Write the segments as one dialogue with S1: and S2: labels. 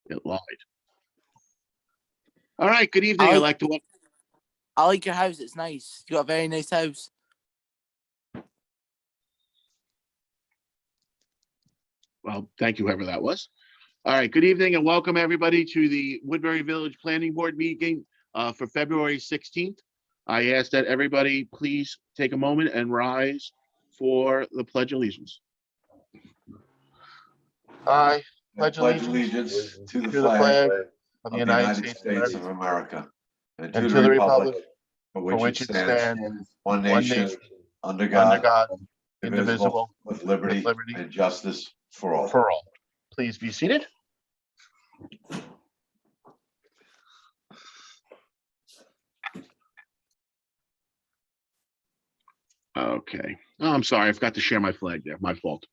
S1: It lied. All right, good evening. I'd like to.
S2: I like your house. It's nice. You got a very nice house.
S1: Well, thank you, whoever that was. All right, good evening and welcome everybody to the Woodbury Village Planning Board meeting for February 16th. I ask that everybody please take a moment and rise for the Pledge of Allegiance.
S3: I
S4: pledge allegiance to the flag of the United States of America and to the republic for which it stands, one nation, under God, indivisible, with liberty and justice for all.
S3: Please be seated.
S1: Okay. Oh, I'm sorry. I forgot to share my flag there. My fault.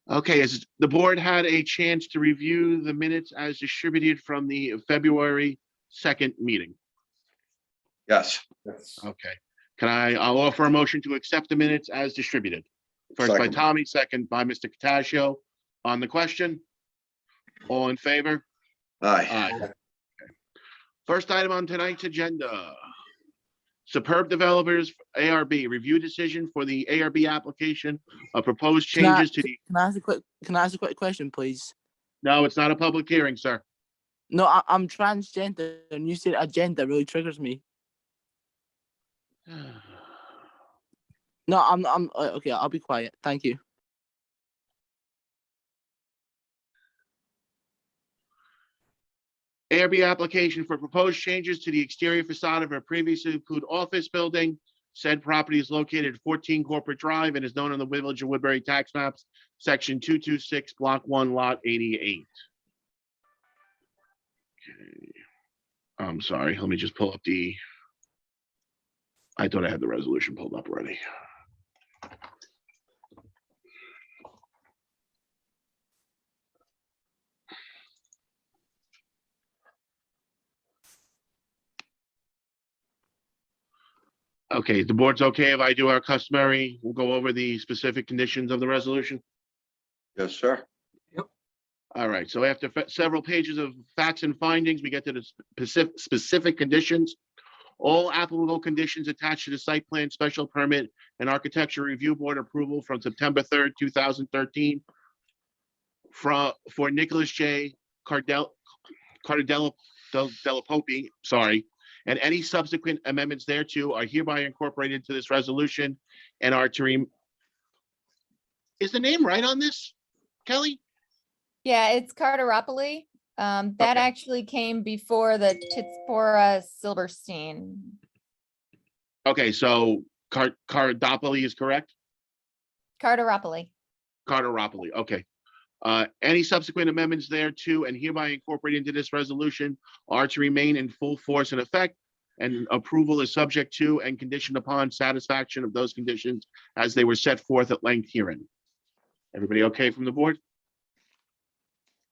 S1: Okay. As the board had a chance to review the minutes as distributed from the February 2nd meeting.
S4: Yes.
S1: Okay. I'll offer a motion to accept the minutes as distributed. First by Tommy, second by Mr. Catashio. On the question, all in favor?
S4: Aye.
S1: Okay. First item on tonight's agenda. Superb Developers ARB review decision for the ARB application of proposed changes to the.
S2: Can I ask a quick question, please?
S1: No, it's not a public hearing, sir.
S2: No, I'm transgender, and you said agenda really triggers me. No, I'm okay. I'll be quiet. Thank you.
S1: ARB application for proposed changes to the exterior facade of a previously approved office building. Said property is located at 14 Corporate Drive and is known on the Village of Woodbury tax maps, section 226, block 1, lot 88. Okay. I'm sorry. Let me just pull up I thought I had the resolution pulled up already. Okay, the board's okay if I do our customary, we'll go over the specific conditions of the resolution.
S4: Yes, sir.
S1: All right, so after several pages of facts and findings, we get to the specific conditions. All applicable conditions attached to the site plan, special permit, and architecture review board approval from September 3rd, 2013 for Nicholas J. Cardello Pope, sorry, and any subsequent amendments thereto are hereby incorporated into this resolution and are to Is the name right on this, Kelly?
S5: Yeah, it's Carteropoli. That
S1: Okay.
S5: actually came before the Titspora Silverstein.
S1: Okay, so Cardopoli is correct?
S5: Carteropoli.
S1: Carteropoli, okay. Any subsequent amendments thereto and hereby incorporated into this resolution are to remain in full force and effect, and approval is subject to and conditioned upon satisfaction of those conditions as they were set forth at length herein. Everybody okay from the board?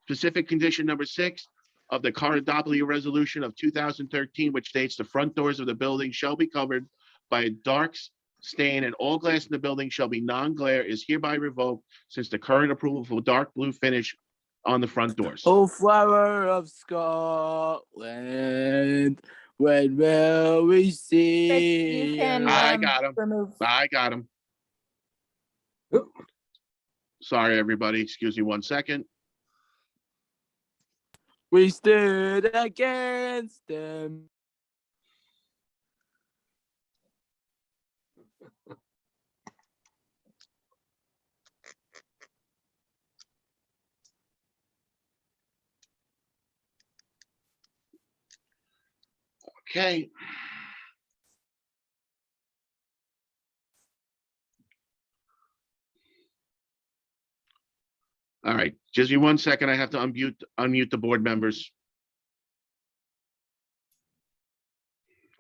S1: Specific condition number 6 of the Carteropoli resolution of 2013, which states the front doors of the building shall be covered by a dark stain and all glass in the building shall be non-glare, is hereby revoked since the current approval for dark blue finish on the front doors.
S2: Oh, flower of Scotland, when will we
S5: Chris,
S2: see?
S5: you can
S1: I got him.
S5: remove.
S1: I got him. Sorry, everybody. Excuse me 1 second.
S2: We stood against them.
S1: Okay. All right, just give me 1 second. I have to unmute the board members.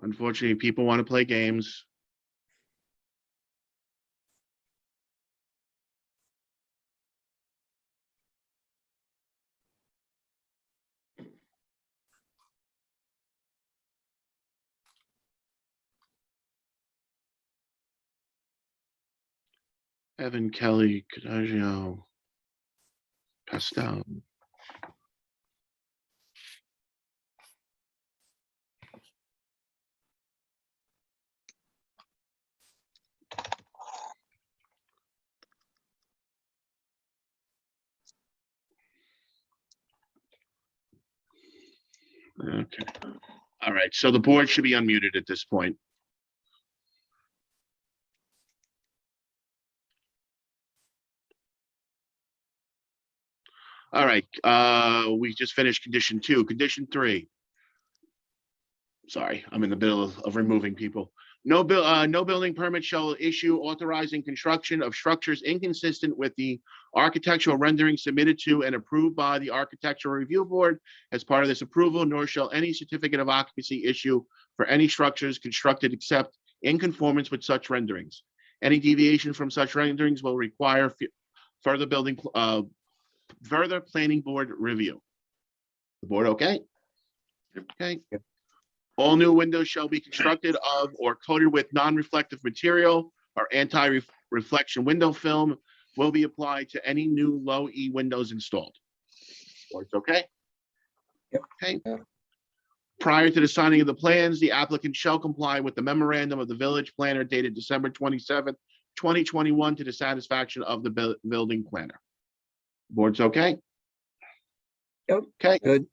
S1: Unfortunately, people want to play games. Evan, Kelly, Cadagio, Pastel. Okay. All right, so the board should be unmuted at this point. All right, we just finished condition 2. Condition 3. Sorry, I'm in the middle of removing people. No building permit shall issue authorizing construction of structures inconsistent with the architectural rendering submitted to and approved by the Architectural Review Board as part of this approval, nor shall any certificate of occupancy issue for any structures constructed except in conformance with such renderings. Any deviation from such renderings will require further planning board review. The board okay? Okay.
S3: Yep.
S1: All new windows shall be constructed of or coated with non-reflective material or anti-reflection window film will be applied to any new low E windows installed. Board's okay?
S3: Yep.
S1: Okay.
S3: Yeah.
S1: Prior to the signing of the plans, the applicant shall comply with the memorandum of the village planner dated December 27th, 2021 to the satisfaction of the building planner. Board's okay?
S3: Yep.
S1: Okay.
S3: Good.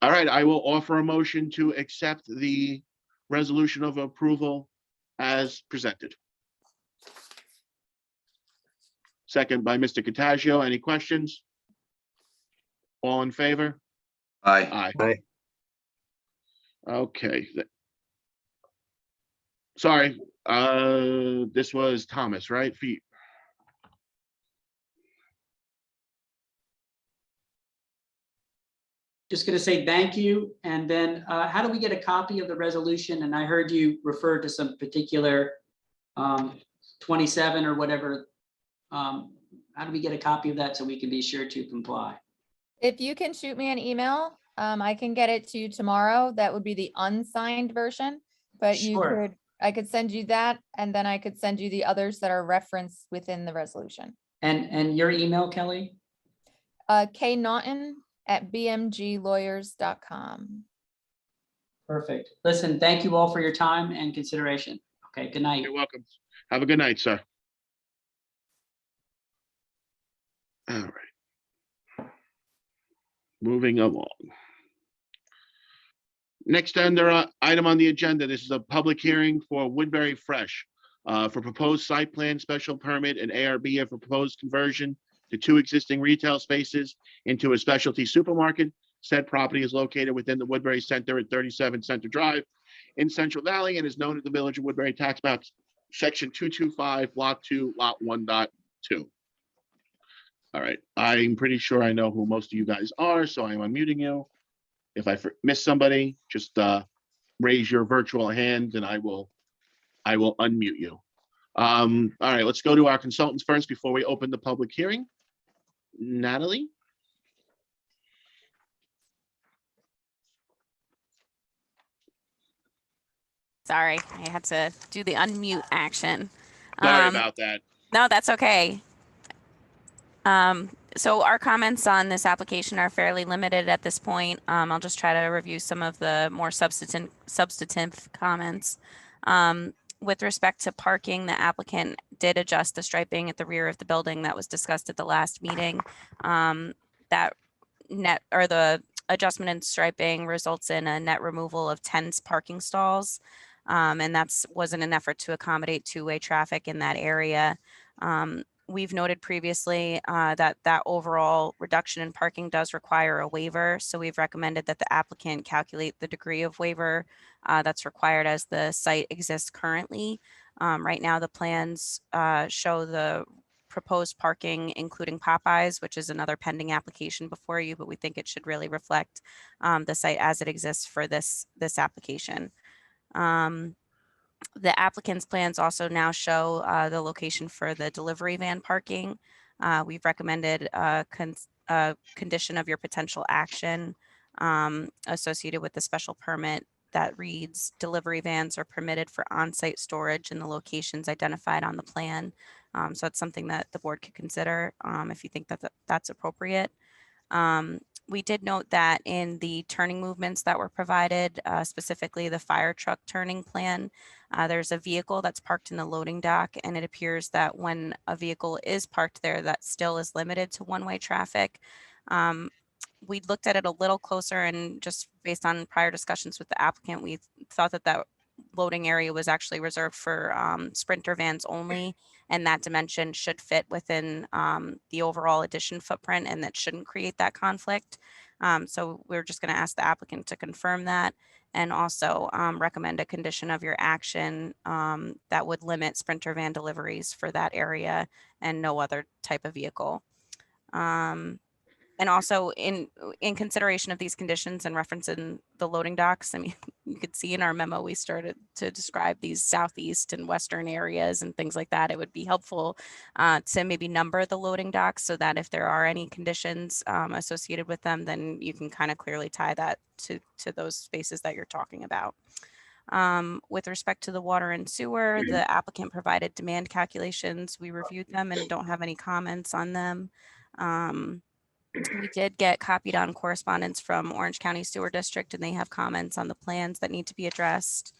S1: All right, I will offer a motion to accept the resolution of approval as presented. Second by Mr. Cottagio. Any questions? All in favor?
S4: Aye.
S1: Aye. Okay. Sorry, this was Thomas, right?
S6: Just going to say thank you. And then how do we get a copy of the resolution? And I heard you refer to some particular 27 or whatever. How do we get a copy of that so we can be sure to comply?
S5: If you can shoot me an email, I can get it to you tomorrow. That would be the unsigned version, but
S6: Sure.
S5: I could send you that, and then I could send you the others that are referenced within the resolution.
S6: And your email, Kelly?
S5: knaughton@bmglawyers.com.
S6: Perfect. Listen, thank you all for your time and consideration. Okay, good night.
S1: You're welcome. Have a good night, sir. All right. Moving along. Next item on the agenda, this is a public hearing for Woodbury Fresh for proposed site plan, special permit, and ARB of proposed conversion to 2 existing retail spaces into a specialty supermarket. Said property is located within the Woodbury Center at 37 Center Drive in Central Valley and is known as the Village of Woodbury Tax Map Section 225, Lot 2, Lot 1.2. All right, I'm pretty sure I know who most of you guys are, so I'm unmuting you. If I miss somebody, just raise your virtual hand and I will unmute you. All right, let's go to our consultants first before we open the public hearing. Natalie?
S7: Sorry, I had to do the unmute action.
S1: Sorry about that.
S7: No, that's okay. So our comments on this application are fairly limited at this point. I'll just try to review some of the more substantive comments. With respect to parking, the applicant did adjust the striping at the rear of the building that was discussed at the last meeting. That the adjustment in striping results in a net removal of 10 parking stalls. And was in an effort to accommodate two-way traffic in that area. We've noted previously that overall reduction in parking does require a waiver. So we've recommended that the applicant calculate the degree of waiver that's required as the site exists currently. Right now, the plans show the proposed parking, including Popeyes, which is another pending application before you, but we think it should really reflect the site as it exists for this application. The applicant's plans also now show the location for the delivery van parking. We've recommended a condition of your potential action associated with the special permit that reads delivery vans are permitted for on-site storage in the locations identified on the plan. So it's something that the board could consider if you think that that's appropriate. We did note that in the turning movements that were provided, specifically the fire truck turning plan, there's a vehicle that's parked in the loading dock, and it appears that when a vehicle is parked there, that still is limited to one-way traffic. We looked at it a little closer, and just based on prior discussions with the applicant, we thought that that loading area was actually reserved for Sprinter vans only, and that dimension should fit within the overall addition footprint, and that shouldn't create that conflict. So we're just going to ask the applicant to confirm that, and also recommend a condition of your action that would limit Sprinter van deliveries for that area and no other type of vehicle. And also in consideration of these conditions and referencing the loading docks, I mean, you could see in our memo, we started to describe these southeast and western areas and things like that. It would be helpful to maybe number the loading docks so that if there are any conditions associated with them, then you can kind of clearly tie that to those spaces that you're talking about. With respect to the water and sewer, the applicant provided demand calculations. We reviewed them and don't have any comments on them. We did get copied on correspondence from Orange County Sewer District, and they have comments on the plans that need to be addressed.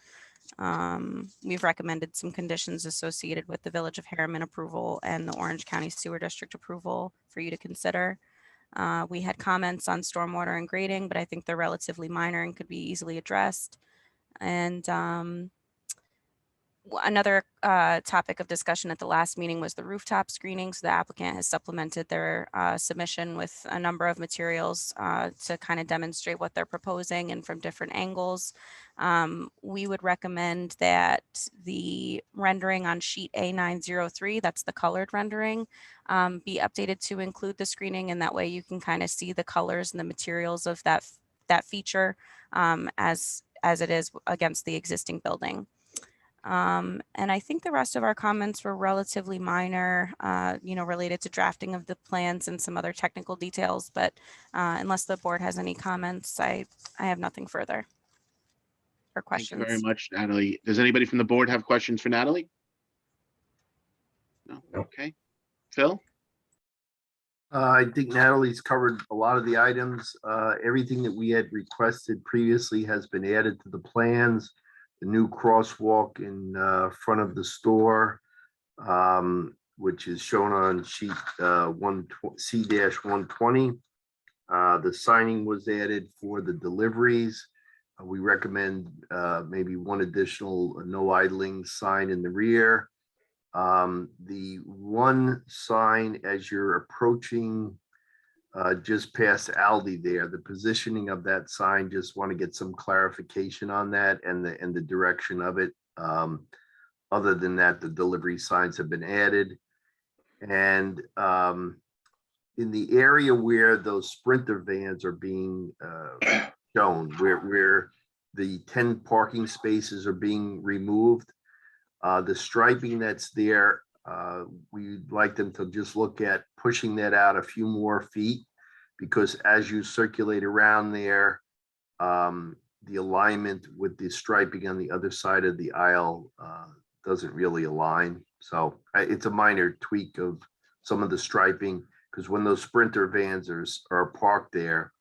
S7: We've recommended some conditions associated with the Village of Harriman approval and the Orange County Sewer District approval for you to consider. We had comments on stormwater and grading, but I think they're relatively minor and could be easily addressed. And another topic of discussion at the last meeting was the rooftop screening. So the applicant has supplemented their submission with a number of materials to kind of demonstrate what they're proposing and from different angles. We would recommend that the rendering on sheet A903, that's the colored rendering, be updated to include the screening, and that way you can kind of see the colors and the materials of that feature as it is against the existing building. And I think the rest of our comments were relatively minor, related to drafting of the plans and some other technical details, but unless the board has any comments, I have nothing further or
S1: Thank you very
S7: questions.
S1: much, Natalie. Does anybody from the board have questions for Natalie? No,
S3: No.
S1: okay. Phil?
S8: I think Natalie's covered a lot of the items. Everything that we had requested previously has been added to the plans. The new crosswalk in front of the store, which is shown on sheet C-120. The signing was added for the deliveries. We recommend maybe one additional no idling sign in the rear. The one sign as you're approaching just past Aldi there, the positioning of that sign, just want to get some clarification on that and the direction of it. Other than that, the delivery signs have been added. And in the area where those Sprinter vans are being shown, where the 10 parking spaces are being removed, the striping that's there, we'd like them to just look at pushing that out a few more feet, because as you circulate around there, the alignment with the striping on the other side of the aisle doesn't really align. So it's a minor tweak of some of the striping, because when those Sprinter vans are parked there,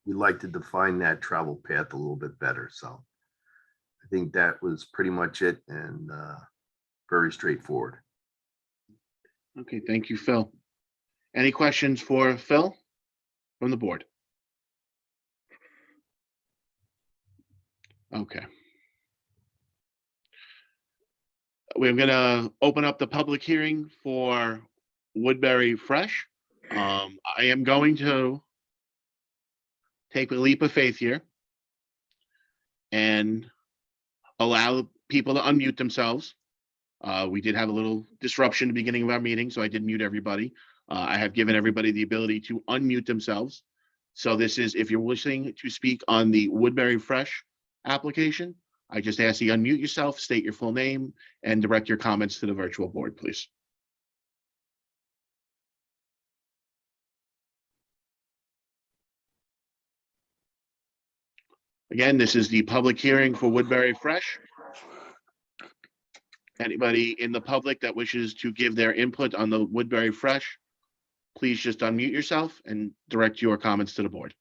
S8: we like to define that travel path a little bit better. So I think that was pretty much it, and very straightforward.
S1: Okay, thank you, Phil. Any questions for Phil from the board? Okay. We're gonna open up the public hearing for Woodbury Fresh. I am going to take a leap of faith here and allow people to unmute themselves. We did have a little disruption at the beginning of our meeting, so I did mute everybody. I have given everybody the ability to unmute themselves. So this is, if you're wishing to speak on the Woodbury Fresh application, I just ask you unmute yourself, state your full name, and direct your comments to the virtual board, please. Again, this is the public hearing for Woodbury Fresh. Anybody in the public that wishes to give their input on the Woodbury Fresh, please just unmute yourself and direct your comments to the board.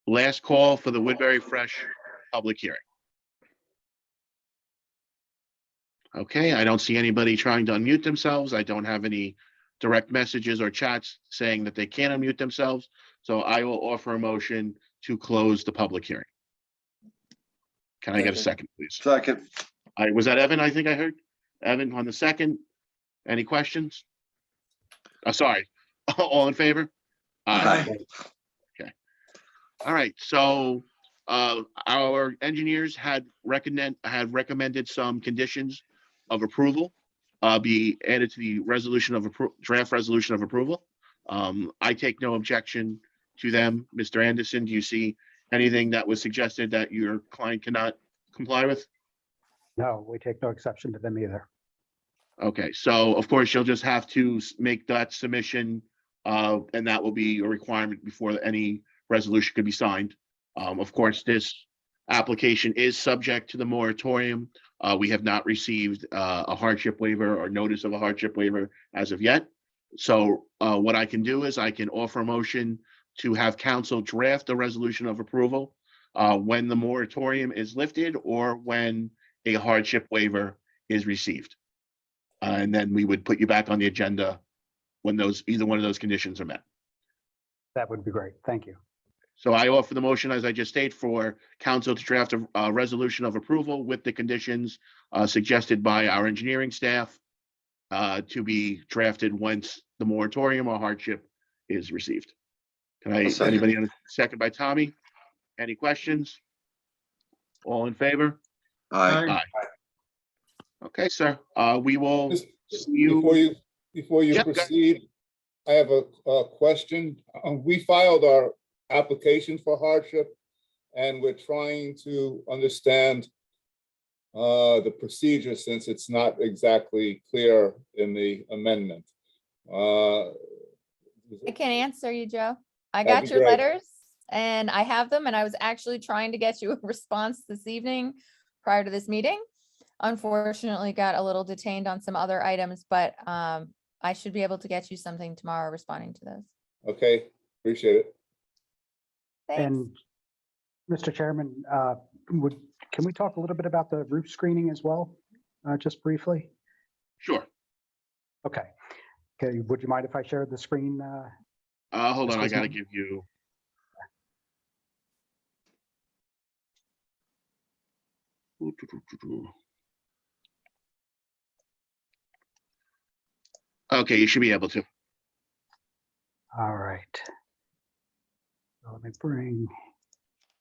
S1: Last call for the Woodbury Fresh public hearing. Okay, I don't see anybody trying to unmute themselves. I don't have any direct messages or chats saying that they can't unmute themselves. So I will offer a motion to close the public hearing. Can I get a second, please?
S4: Second.
S1: Was that Evan? I think I heard. Evan on the second. Any questions? Sorry. All in favor?
S4: Aye.
S1: All right, so our engineers had recommended some conditions of approval be added to the draft resolution of approval. I take no objection to them. Mr. Anderson, do you see anything that was suggested that your client cannot comply with?
S9: No, we take no exception to them either.
S1: Okay, so of course, you'll just have to make that submission, and that will be a requirement before any resolution could be signed. Of course, this application is subject to the moratorium. We have not received a hardship waiver or notice of a hardship waiver as of yet. So what I can do is I can offer a motion to have council draft a resolution of approval when the moratorium is lifted or when a hardship waiver is received. And then we would put you back on the agenda when either one of those conditions are met.
S9: That would be great. Thank you.
S1: So I offer the motion, as I just stated, for council to draft a resolution of approval with the conditions suggested by our engineering staff to be drafted once the moratorium or hardship is received. Anybody on a second by Tommy? Any questions? All in favor?
S4: Aye.
S1: Okay, sir. We will see
S10: Before
S1: you.
S10: you
S1: Yep, go ahead.
S10: proceed, I have a question. We filed our application for hardship, and we're trying to understand the procedure since it's not exactly clear in the amendment.
S5: I can answer you, Joe. I
S10: That'd
S5: got
S10: be
S5: your
S10: great.
S5: letters and I have them, and I was actually trying to get you a response this evening prior to this meeting. Unfortunately, got a little detained on some other items, but I should be able to get you something tomorrow responding to those.
S10: Okay, appreciate it.
S5: Thanks.
S9: And Mr. Chairman, can we talk a little bit about the roof screening as well, just briefly?
S1: Sure.
S9: Okay. Okay. Would you mind if I shared the screen?
S1: Hold on, I
S9: Excuse
S1: gotta
S9: me.
S1: give you. Okay, you should be able to.
S9: All right. So let me bring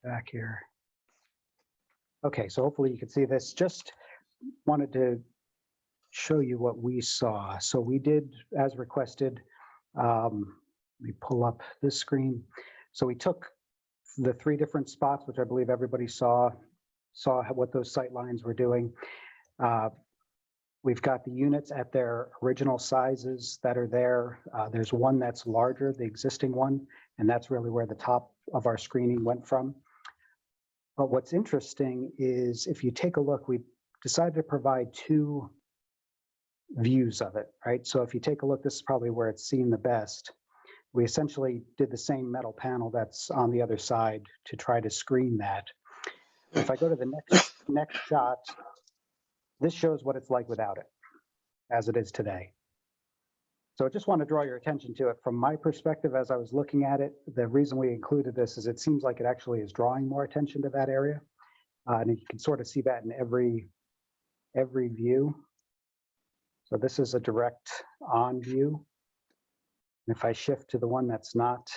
S9: back here. Okay, so hopefully you can see this. Just wanted to show you what we saw. So we did, as requested, let me pull up this screen. So we took the 3 different spots, which I believe everybody saw what those sight lines were doing. We've got the units at their original sizes that are there. There's one that's larger, the existing one, and that's really where the top of our screening went from. But what's interesting is if you take a look, we decided to provide 2 views of it, right? So if you take a look, this is probably where it's seen the best. We essentially did the same metal panel that's on the other side to try to screen that. If I go to the next shot, this shows what it's like without it, as it is today. So I just want to draw your attention to it. From my perspective, as I was looking at it, the reason we included this is it seems like it actually is drawing more attention to that area. And you can sort of see that in every view. So this is a direct on view. And if I shift to the one that's not,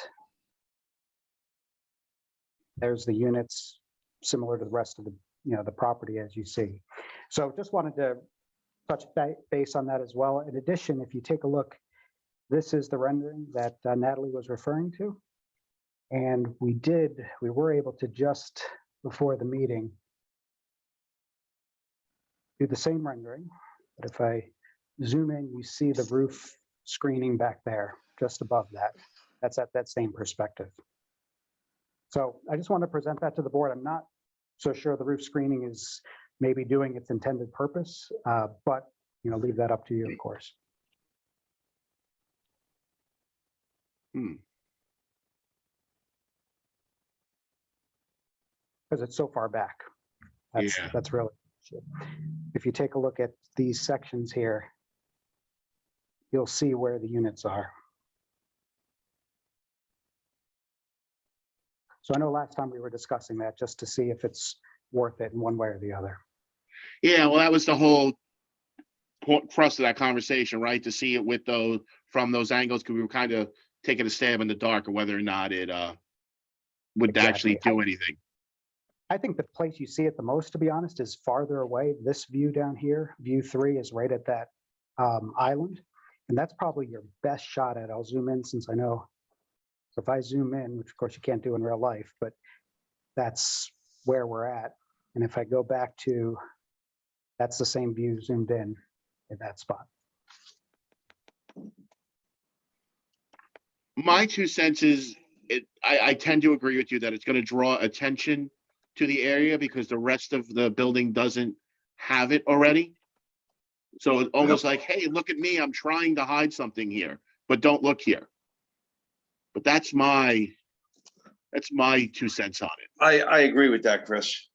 S9: there's the units similar to the rest of the, the property as you see. So just wanted to touch base on that as well. In addition, if you take a look, this is the rendering that Natalie was referring to. And we were able to just before the meeting do the same rendering. But if I zoom in, you see the roof screening back there, just above that. That's at that same perspective. So I just want to present that to the board. I'm not so sure the roof screening is maybe doing its intended purpose, but leave that up to you, of course. Because it's so far back. That's really the hardship. If you take a look at these sections here, you'll see where the units are. So I know last time we were discussing that just to see if it's worth it in one way or the other.
S1: Yeah, well, that was the whole thrust of that conversation, right? To see it with those from those angles, because we were kind of taking a stab in the dark of whether or not it would actually do anything.
S9: I think the place you see it the most, to be honest, is farther away. This view down here, view 3, is right at that island. And that's probably your best shot at it. I'll zoom in since I know. So if I zoom in, which of course you can't do in real life, but that's where we're at. And if I go back to, that's the same view zoomed in that spot.
S1: My 2 cents is, I tend to agree with you that it's going to draw attention to the area because the rest of the building doesn't have it already. So it's almost like, hey, look at me, I'm trying to hide something here, but don't look here. But that's my 2 cents on it.
S11: I agree with that, Chris.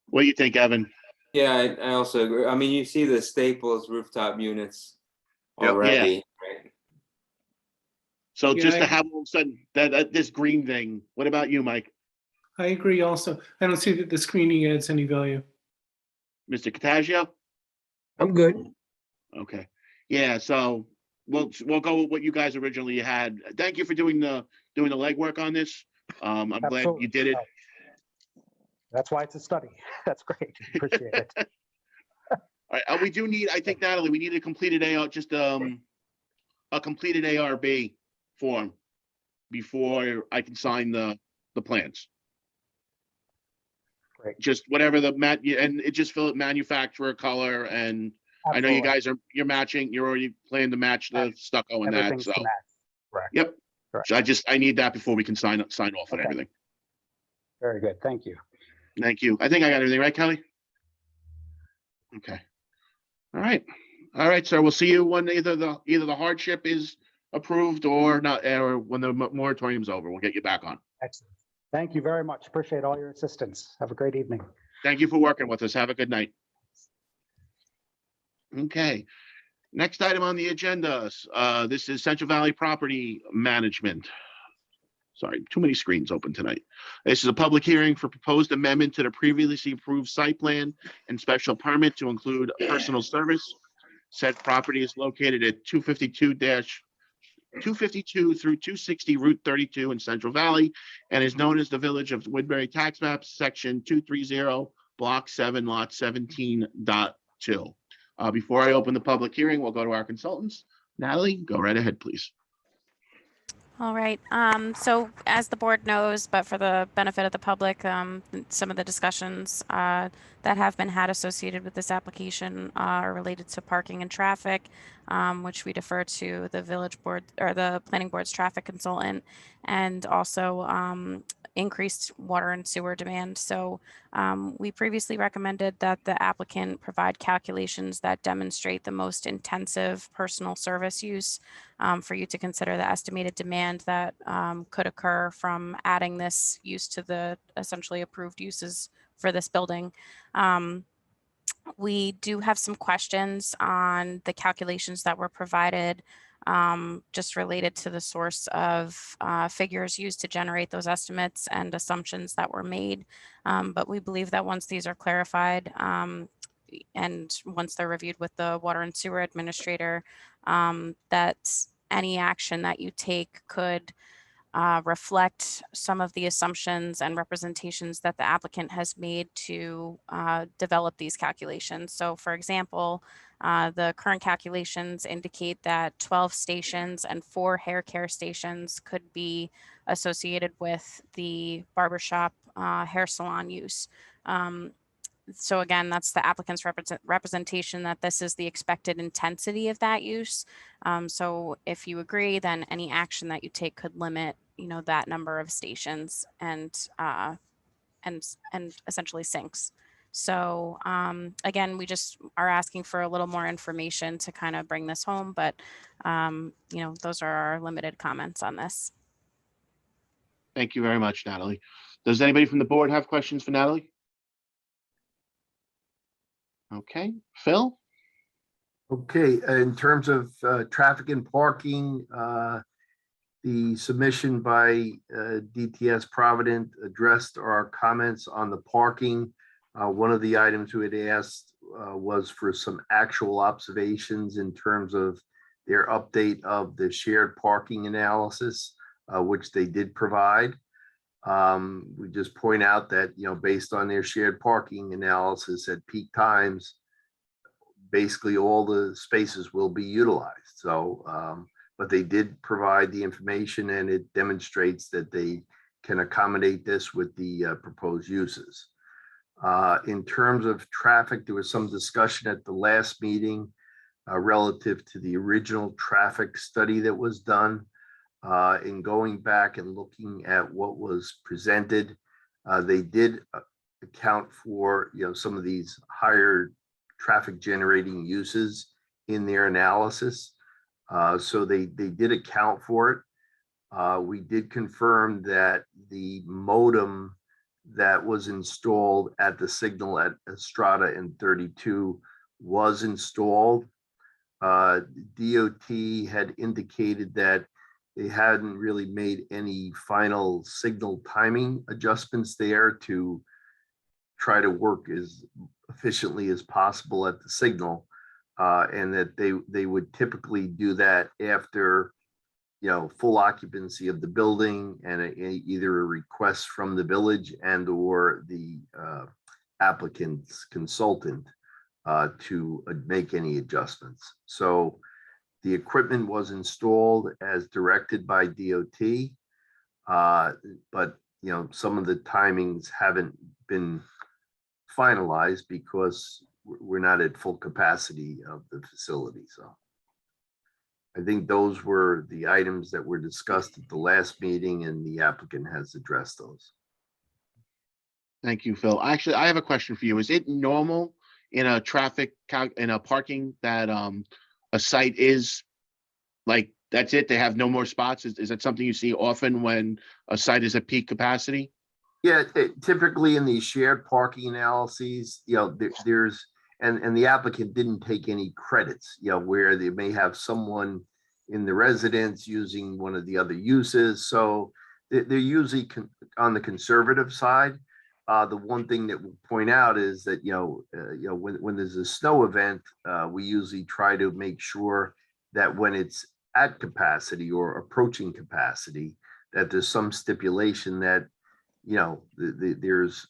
S1: What do you think, Evan?
S12: Yeah, I also agree. I mean, you see the Staples rooftop units already, right?
S1: So
S13: Yeah,
S1: just to have all of a sudden that this green thing, what about you, Mike?
S13: I agree also. I don't see that the screening adds any value.
S1: Mr. Cottagio?
S3: I'm good.
S1: Okay. Yeah, so we'll go with what you guys originally had. Thank you for doing the legwork on this. I'm glad you did it.
S9: That's why it's a study. That's great. Appreciate it.
S1: All right. We do need, I think, Natalie, we need a completed AR, just a completed ARB form before I can sign the plans.
S9: Great.
S1: Just whatever the and it just fill it manufacturer, color, and
S9: Absolutely.
S1: I know you guys you're matching. You're already planning to match the stucco and that.
S9: Everything's
S1: So
S9: to match. Correct.
S1: yep.
S9: Correct.
S1: So I need that before we can sign off on
S9: Okay.
S1: everything.
S9: Very good. Thank you.
S1: Thank you. I think I got everything right, Kelly. Okay. All right, sir. We'll see you when either the hardship is approved or not, or when the moratorium's over. We'll get you back on.
S9: Excellent. Thank you very much. Appreciate all your assistance. Have a great evening.
S1: Thank you for working with us. Have a good night. Okay. Next item on the agenda. This is Central Valley Property Management. Sorry, too many screens open tonight. This is a public hearing for proposed amendment to the previously approved site plan and special permit to include personal service. Said property is located at 252 through 260 Route 32 in Central Valley and is known as the Village of Woodbury Tax Map, Section 230, Block 7, Lot 17.2. Before I open the public hearing, we'll go to our consultants. Natalie, go right ahead, please.
S7: All right. So as the board knows, but for the benefit of the public, some of the discussions that have been had associated with this application are related to parking and traffic, which we defer to the village board or the planning board's traffic consultant, and also increased water and sewer demand. So we previously recommended that the applicant provide calculations that demonstrate the most intensive personal service use for you to consider the estimated demand that could occur from adding this use to the essentially approved uses for this building. We do have some questions on the calculations that were provided, just related to the source of figures used to generate those estimates and assumptions that were made. But we believe that once these are clarified and once they're reviewed with the water and sewer administrator, that any action that you take could reflect some of the assumptions and representations that the applicant has made to develop these calculations. So for example, the current calculations indicate that 12 stations and 4 hair care stations could be associated with the barbershop hair salon use. So again, that's the applicant's representation that this is the expected intensity of that use. So if you agree, then any action that you take could limit, that number of stations and essentially sinks. So again, we just are asking for a little more information to kind of bring this home, but those are our limited comments on this.
S1: Thank you very much, Natalie. Does anybody from the board have questions for Natalie? Okay, Phil?
S8: Okay, in terms of traffic and parking, the submission by DTS Provident addressed our comments on the parking. One of the items we had asked was for some actual observations in terms of their update of the shared parking analysis, which they did provide. We just point out that, based on their shared parking analysis at peak times, basically all the spaces will be utilized. So, but they did provide the information, and it demonstrates that they can accommodate this with the proposed uses. In terms of traffic, there was some discussion at the last meeting relative to the original traffic study that was done. In going back and looking at what was presented, they did account for some of these higher traffic generating uses in their analysis. So they did account for it. We did confirm that the modem that was installed at the signal at Estrada and 32 was installed. DOT had indicated that they hadn't really made any final signal timing adjustments there to try to work as efficiently as possible at the signal, and that they would typically do that after full occupancy of the building and either a request from the village and or the applicant's consultant to make any adjustments. So the equipment was installed as directed by DOT, but some of the timings haven't been finalized because we're not at full capacity of the facility. So I think those were the items that were discussed at the last meeting, and the applicant has addressed those.
S1: Thank you, Phil. Actually, I have a question for you. Is it normal in a in a parking that a site is like, that's it, they have no more spots? Is that something you see often when a site is at peak capacity?
S8: Yeah, typically in these shared parking analyses, there's, and the applicant didn't take any credits, where they may have someone in the residence using one of the other uses. So they're usually on the conservative side. The one thing that we'll point out is that, when there's a snow event, we usually try to make sure that when it's at capacity or approaching capacity, that there's some stipulation that, there's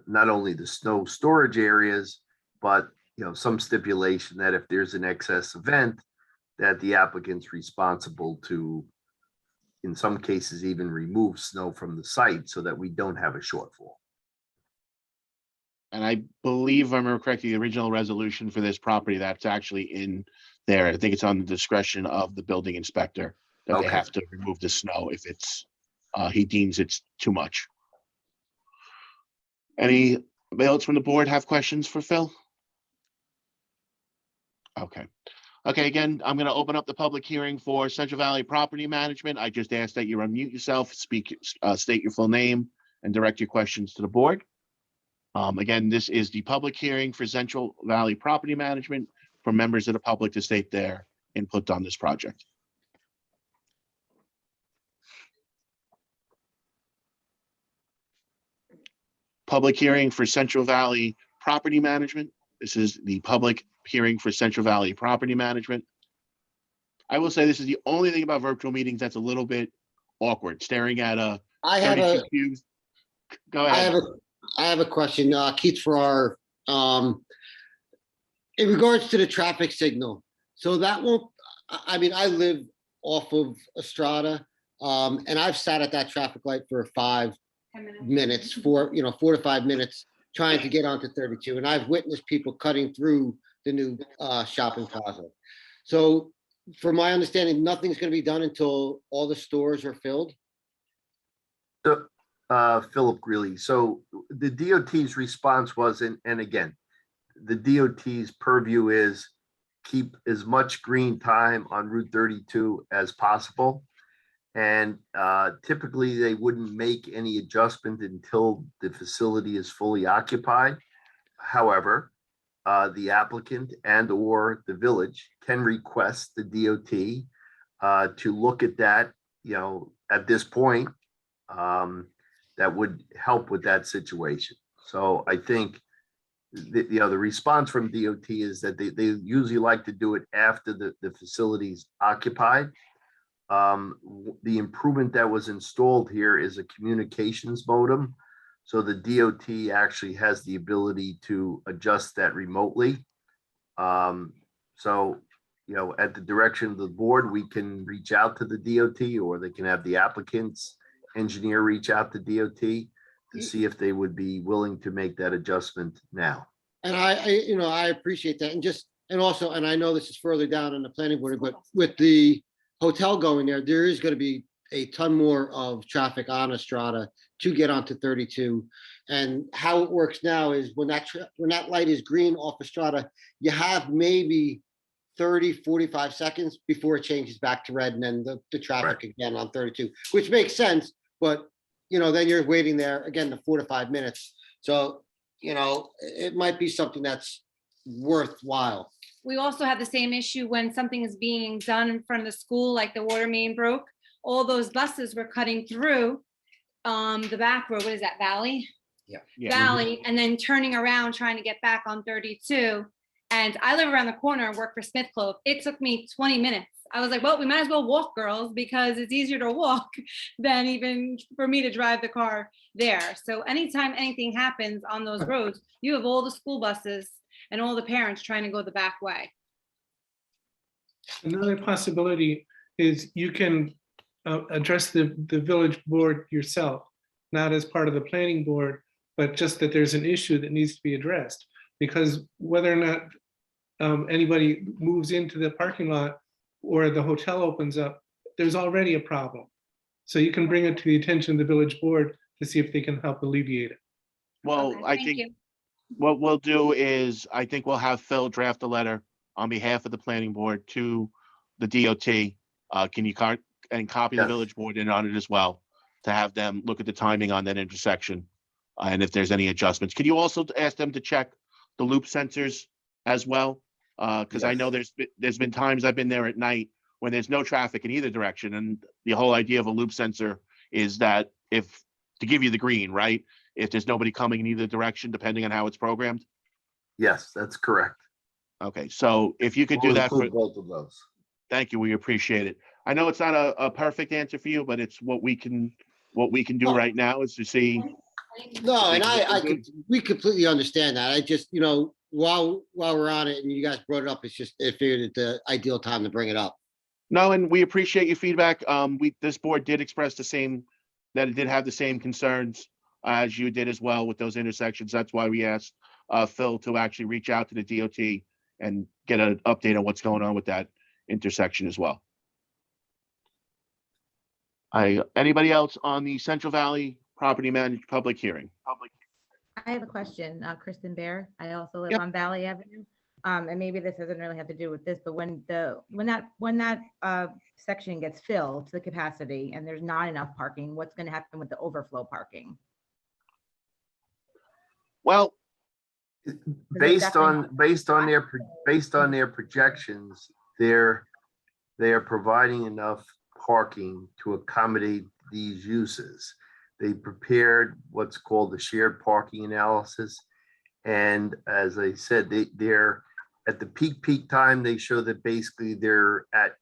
S8: not only the snow storage areas, but, some stipulation that if there's an excess event, that the applicant's responsible to, in some cases, even remove snow from the site so that we don't have a shortfall.
S1: And I believe, if I remember correctly, the original resolution for this property, that's actually in there. I think it's on the discretion of the building inspector that they have to remove the snow if it's, he deems it's too much. Anybody else from the board have questions for Phil? Okay. Okay, again, I'm going to open up the public hearing for Central Valley Property Management. I just ask that you unmute yourself, state your full name, and direct your questions to the board. Again, this is the public hearing for Central Valley Property Management for members of the public to state their input on this project. Public hearing for Central Valley Property Management. This is the public hearing for Central Valley Property Management. I will say this is the only thing about virtual meetings that's a little bit awkward, staring at a 32 cubes. Go ahead.
S11: I have a question, Keith Farrar. In regards to the traffic signal, so that won't, I mean, I live off of Estrada, and I've sat at that traffic light for 5 minutes, 4 to 5 minutes, trying to get onto 32, and I've witnessed people cutting through the new shopping plaza. So from my understanding, nothing's going to be done until all the stores are filled.
S8: Philip Greeley. So the DOT's response was, and again, the DOT's purview is keep as much green time on Route 32 as possible. And typically they wouldn't make any adjustment until the facility is fully occupied. However, the applicant and or the village can request the DOT to look at that, at this point, that would help with that situation. So I think the response from DOT is that they usually like to do it after the facility's occupied. The improvement that was installed here is a communications modem. So the DOT actually has the ability to adjust that remotely. So, at the direction of the board, we can reach out to the DOT, or they can have the applicant's engineer reach out to DOT to see if they would be willing to make that adjustment now.
S11: And I appreciate that. And also, I know this is further down on the planning board, but with the hotel going there is going to be a ton more of traffic on Estrada to get onto 32. And how it works now is when that light is green off Estrada, you have maybe 30, 45 seconds before it changes back to red, and then the traffic again on 32, which makes sense. But, then you're waiting there again, the 4 to 5 minutes. So, it might be something that's worthwhile.
S14: We also have the same issue when something is being done in front of the school, like the water main broke. All those buses were cutting through the back road. What is that, Valley?
S11: Yeah.
S14: Valley, and then turning around trying to get back on 32. And I live around the corner and work for Smith Clove. It took me 20 minutes. I was like, well, we might as well walk, girls, because it's easier to walk than even for me to drive the car there. So anytime anything happens on those roads, you have all the school buses and all the parents trying to go the back way.
S13: Another possibility is you can address the village board yourself, not as part of the planning board, but just that there's an issue that needs to be addressed. Because whether or not anybody moves into the parking lot or the hotel opens up, there's already a problem. So you can bring it to the attention of the village board to see if they can help alleviate it.
S1: Well,
S14: Okay,
S1: I
S14: thank
S1: think
S14: you.
S1: what we'll do is, I think we'll have Phil draft a letter on behalf of the planning board to the DOT. Can you copy the
S8: Yes.
S1: village board in on it as well, to have them look at the timing on that intersection, and if there's any adjustments. Can you also ask them to check the loop sensors as well? Because I know there's been times I've been there at night when there's no traffic in either direction, and the whole idea of a loop sensor is that to give you the green, right? If there's nobody coming in either direction, depending on how it's programmed.
S8: Yes, that's correct.
S1: Okay, so if you could do
S8: We'll
S1: that for,
S8: include both of those.
S1: thank you, we appreciate it. I know it's not a perfect answer for you, but it's what we can do right now is to see.
S11: No, and we completely understand that. I just, while we're on it and you guys brought it up, it figured it the ideal time to bring it up.
S1: No, and we appreciate your feedback. This board did express that it did have the same concerns as you did as well with those intersections. That's why we asked Phil to actually reach out to the DOT and get an update on what's going on with that intersection as well. Anybody else on the Central Valley Property Managed Public Hearing?
S15: I have a question, Kristen Bear. I also live
S1: Yep.
S15: on Valley Avenue. And maybe this doesn't really have to do with this, but when that section gets filled to the capacity and there's not enough parking, what's going to happen with the overflow parking?
S1: Well,
S8: Based on their projections, they are providing enough parking to accommodate these uses. They prepared what's called the shared parking analysis. And as I said, they're at the peak time, they show that basically they're at,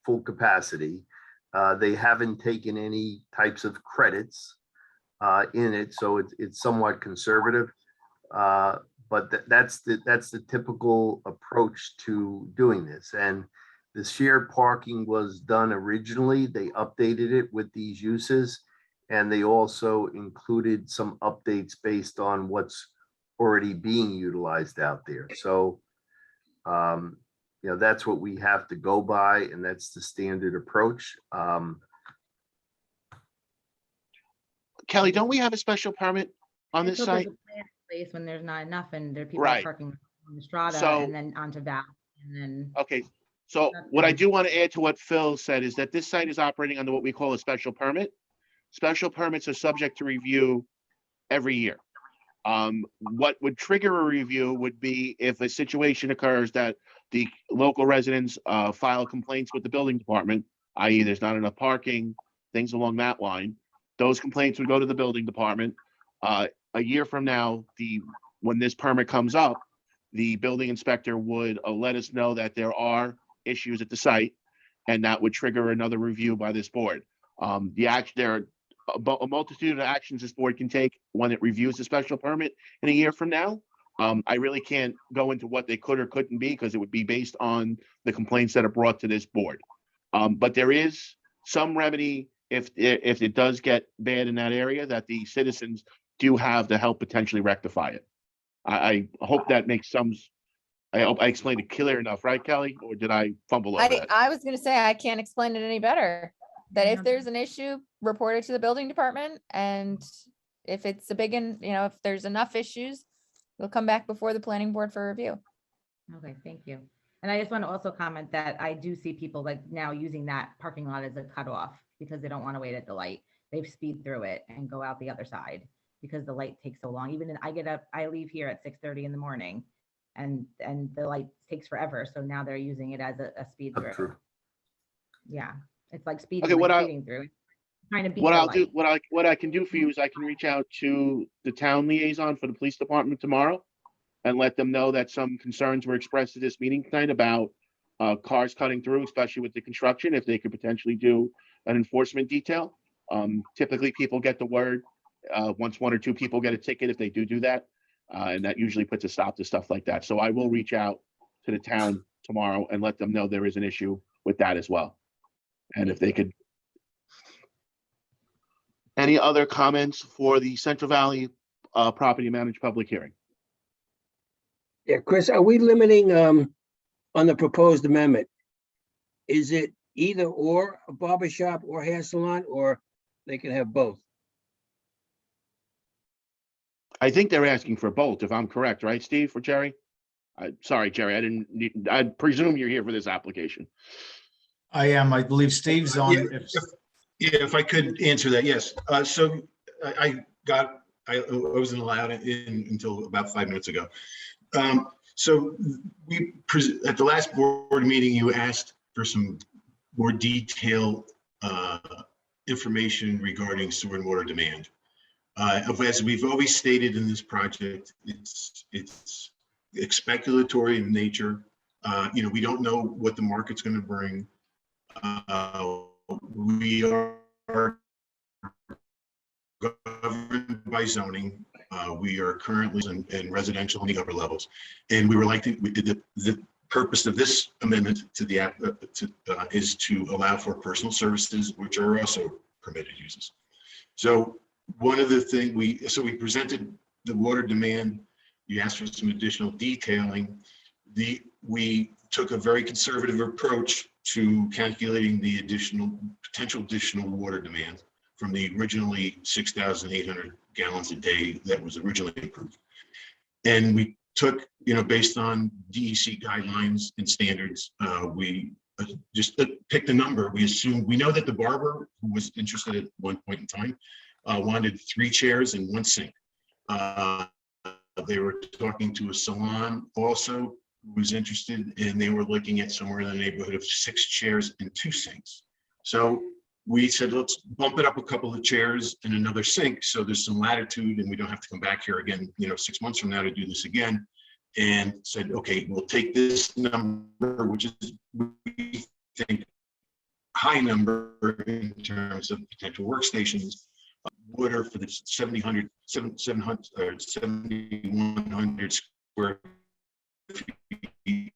S8: full capacity. They haven't taken any types of credits in it, so it's somewhat conservative. But that's the typical approach to doing this. And the shared parking was done originally. They updated it with these uses, and they also included some updates based on what's already being utilized out there. So, that's what we have to go by, and that's the standard approach.
S1: Kelly, don't we have a special permit on this site?
S15: Place when there's not enough and there are people
S1: Right.
S15: parking on the Strata
S1: So-
S15: and then onto Valley and then.
S1: Okay, so what I do want to add to what Phil said is that this site is operating under what we call a special permit. Special permits are subject to review every year. What would trigger a review would be if a situation occurs that the local residents file complaints with the building department, i.e. there's not enough parking, things along that line. Those complaints would go to the building department. A year from now, when this permit comes up, the building inspector would let us know that there are issues at the site, and that would trigger another review by this board. There are a multitude of actions this board can take when it reviews the special permit in a year from now. I really can't go into what they could or couldn't be because it would be based on the complaints that are brought to this board. But there is some remedy if it does get bad in that area that the citizens do have to help potentially rectify it. I hope that makes I hope I explained it clear enough, right, Kelly? Or did I fumble over that?
S5: I was gonna say, I can't explain it any better. That if there's an issue, report it to the building department, and if it's a big, if there's enough issues, we'll come back before the planning board for review.
S15: Okay, thank you. And I just want to also comment that I do see people like now using that parking lot as a cutoff because they don't want to wait at the light. They've speed through it and go out the other side because the light takes so long. Even I leave here at 6:30 in the morning and the light takes forever. So now they're using it as a speed through.
S8: True.
S15: Yeah. It's like speeding,
S1: Okay,
S15: speeding through. Trying to beat
S1: what
S15: the
S1: I'll
S15: light.
S1: do, what I can do for you is I can reach out to the town liaison for the police department tomorrow and let them know that some concerns were expressed at this meeting tonight about cars cutting through, especially with the construction, if they could potentially do an enforcement detail. Typically people get the word once one or two people get a ticket if they do that. And that usually puts a stop to stuff like that. So I will reach out to the town tomorrow and let them know there is an issue with that as well. And if they could. Any other comments for the Central Valley property managed public hearing?
S3: Yeah, Chris, are we limiting on the proposed amendment? Is it either or a barber shop or hair salon, or they can have both?
S1: I think they're asking for both, if I'm correct, right, Steve or Jerry? Sorry, Jerry, I presume you're here for this application.
S16: I am. I believe Steve's on. If I could answer that, yes. So I wasn't allowed in until about 5 minutes ago. So at the last board meeting, you asked for some more detailed information regarding sewer and water demand. As we've always stated in this project, it's speculatory in nature. We don't know what the market's going to bring. We are governed by zoning. We are currently in residential on the upper levels, and we were like the purpose of this amendment to the app is to allow for personal services, which are also permitted uses. So one of the things we presented the water demand. You asked for some additional detailing. We took a very conservative approach to calculating the potential additional water demand from the originally 6,800 gallons a day that was originally approved. And we took, based on DEC guidelines and standards, we just picked a number. We know that the barber who was interested at one point in time wanted 3 chairs and 1 sink. They were talking to a salon also who was interested, and they were looking at somewhere in the neighborhood of 6 chairs and 2 sinks. So we said, let's bump it up a couple of chairs and another sink so there's some latitude and we don't have to come back here again, 6 months from now to do this again. And said, okay, we'll take this number, which is, we think, high number in terms of potential workstations, water for the 7,100 square feet.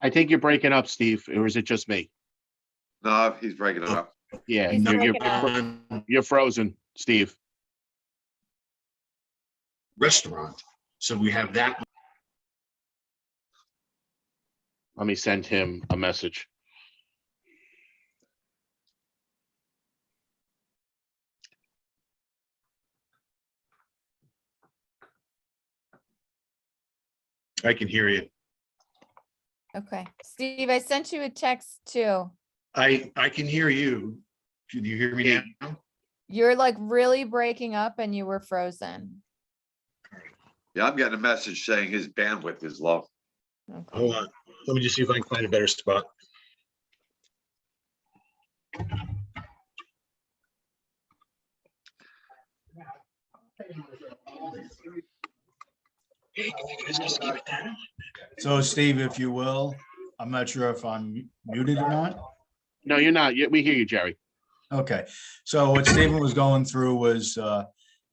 S1: I think you're breaking up, Steve, or is it just me?
S4: No, he's breaking it up.
S1: Yeah,
S5: He's breaking up.
S1: you're frozen, Steve.
S16: Restaurant. So we have that.
S1: Let me send him a message.
S16: I can hear you.
S5: Okay, Steve, I sent you a text too.
S16: I can hear you. Can you hear me now?
S5: You're like really breaking up and you were frozen.
S4: Yeah, I'm getting a message saying his bandwidth is low.
S5: Okay.
S16: Hold on. Let me just see if I can find a better spot.
S17: So Steve, if you will, I'm not sure if I'm muted or not.
S1: No, you're not. We hear you, Jerry.
S17: Okay, so what Stephen was going through was,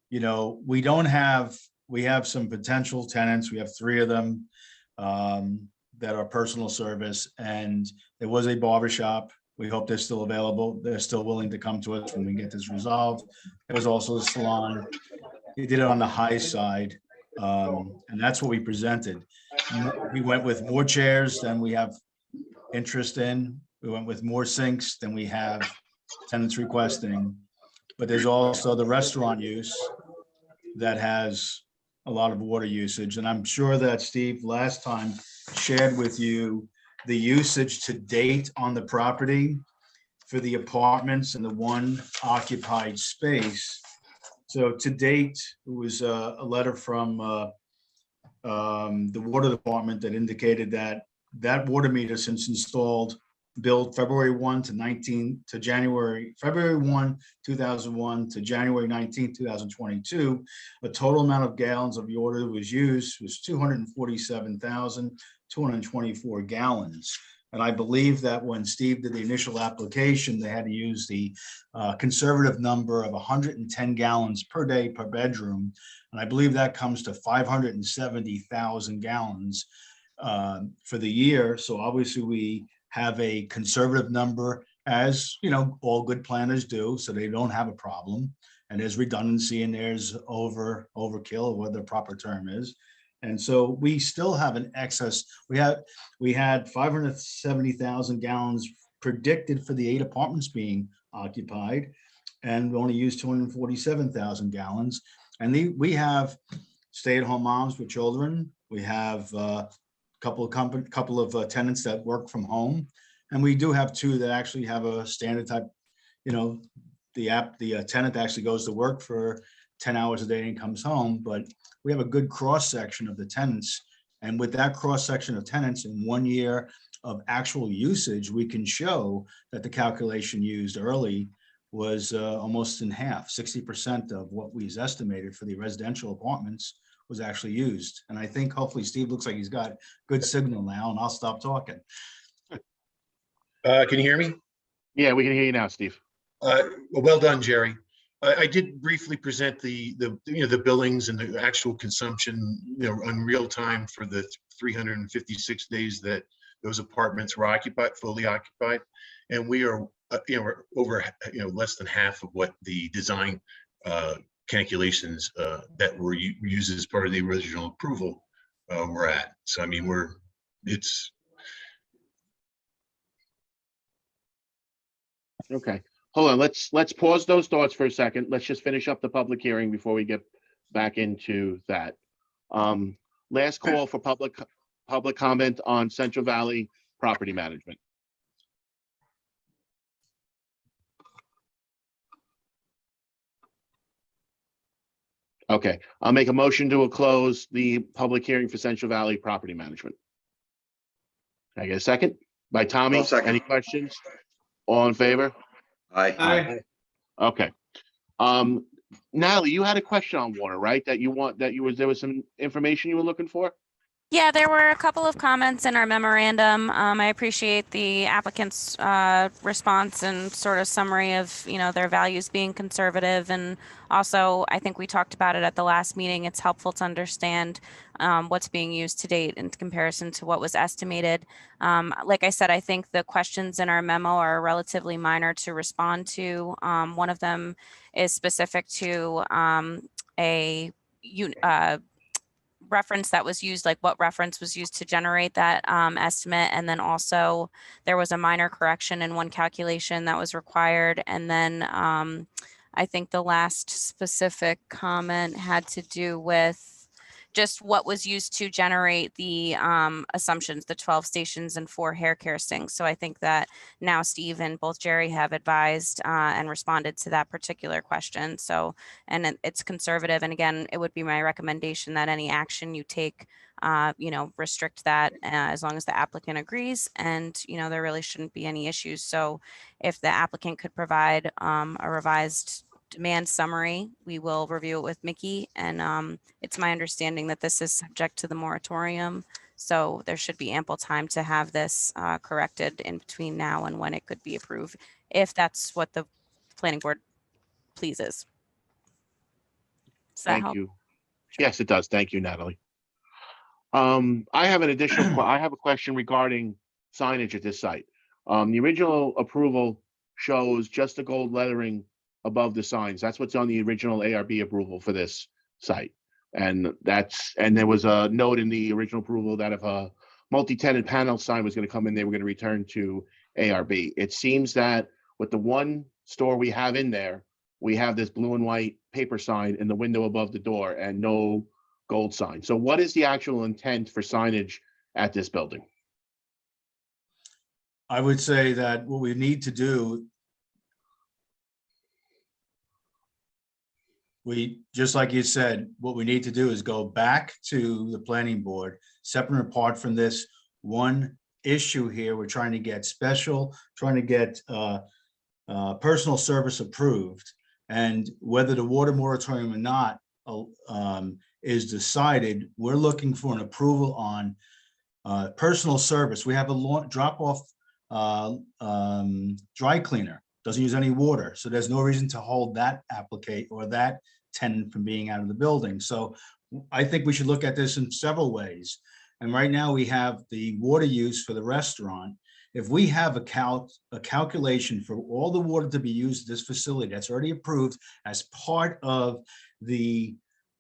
S17: you know, we have some potential tenants. We have 3 of them that are personal service, and there was a barber shop. We hope they're still available. They're still willing to come to us when we get this resolved. There was also a salon. They did it on the high side, and that's what we presented. We went with more chairs than we have interest in. We went with more sinks than we have tenants requesting. But there's also the restaurant use that has a lot of water usage. And I'm sure that Steve last time shared with you the usage to date on the property for the apartments and the 1 occupied space. So to date, it was a letter from the water department that indicated that that water meter, since installed, billed February 1 to January 2001 to January 19, 2022, a total amount of gallons of water that was used was 247,224 gallons. And I believe that when Steve did the initial application, they had to use the conservative number of 110 gallons per day per bedroom. And I believe that comes to 570,000 gallons for the year. So obviously we have a conservative number, as you know, all good planners do, so they don't have a problem. And there's redundancy and there's overkill, or what the proper term is. And so we still have an excess. We had 570,000 gallons predicted for the 8 apartments being occupied, and we only used 247,000 gallons. And we have stay-at-home moms with children. We have couple of tenants that work from home, and we do have 2 that actually have a standard type. You know, the tenant actually goes to work for 10 hours a day and comes home. But we have a good cross section of the tenants, and with that cross section of tenants in 1 year of actual usage, we can show that the calculation used early was almost in half. 60% of what was estimated for the residential apartments was actually used. And I think hopefully Steve looks like he's got good signal now, and I'll stop talking.
S16: Can you hear me?
S1: Yeah, we can hear you now, Steve.
S16: Well done, Jerry. I did briefly present the billings and the actual consumption, in real time for the 356 days that those apartments were fully occupied. And we are, we're over, less than half of what the design calculations that were used as part of the original approval were at. So I mean, it's
S1: okay. Hold on. Let's pause those thoughts for a second. Let's just finish up the public hearing before we get back into that. Last call for public comment on Central Valley property management. Okay, I'll make a motion to close the public hearing for Central Valley property management. Can I get a second? By Tommy.
S4: Second.
S1: Any questions? All in favor?
S4: Aye.
S1: Okay. Natalie, you had a question on water, right? There was some information you were looking for?
S7: Yeah, there were a couple of comments in our memorandum. I appreciate the applicant's response and sort of summary of, their values being conservative. And also, I think we talked about it at the last meeting. It's helpful to understand what's being used to date in comparison to what was estimated. Like I said, I think the questions in our memo are relatively minor to respond to. One of them is specific to a reference that was used, like what reference was used to generate that estimate. And then also there was a minor correction in one calculation that was required. And then I think the last specific comment had to do with just what was used to generate the assumptions, the 12 stations and 4 hair care sinks. So I think that now Steve and both Jerry have advised and responded to that particular question. So, and it's conservative. And again, it would be my recommendation that any action you take, restrict that as long as the applicant agrees, and, there really shouldn't be any issues. So if the applicant could provide a revised demand summary, we will review it with Mickey. And it's my understanding that this is subject to the moratorium. So there should be ample time to have this corrected in between now and when it could be approved, if that's what the planning board pleases. Does that
S1: Thank
S7: help?
S1: you. Yes, it does. Thank you, Natalie. I have an additional, I have a question regarding signage at this site. The original approval shows just the gold lettering above the signs. That's what's on the original ARB approval for this site. And there was a note in the original approval that if a multi-tenant panel sign was going to come in, they were going to return to ARB. It seems that with the one store we have in there, we have this blue and white paper sign in the window above the door and no gold sign. So what is the actual intent for signage at this building?
S17: I would say that what we need to do, just like you said, what we need to do is go back to the planning board, separate and apart from this one issue here. We're trying to get personal service approved, and whether the water moratorium or not is decided, we're looking for an approval on personal service. We have a drop-off dry cleaner, doesn't use any water, so there's no reason to hold that applicant or that tenant from being out of the building. So I think we should look at this in several ways. And right now we have the water use for the restaurant. If we have a calculation for all the water to be used at this facility that's already approved as part of the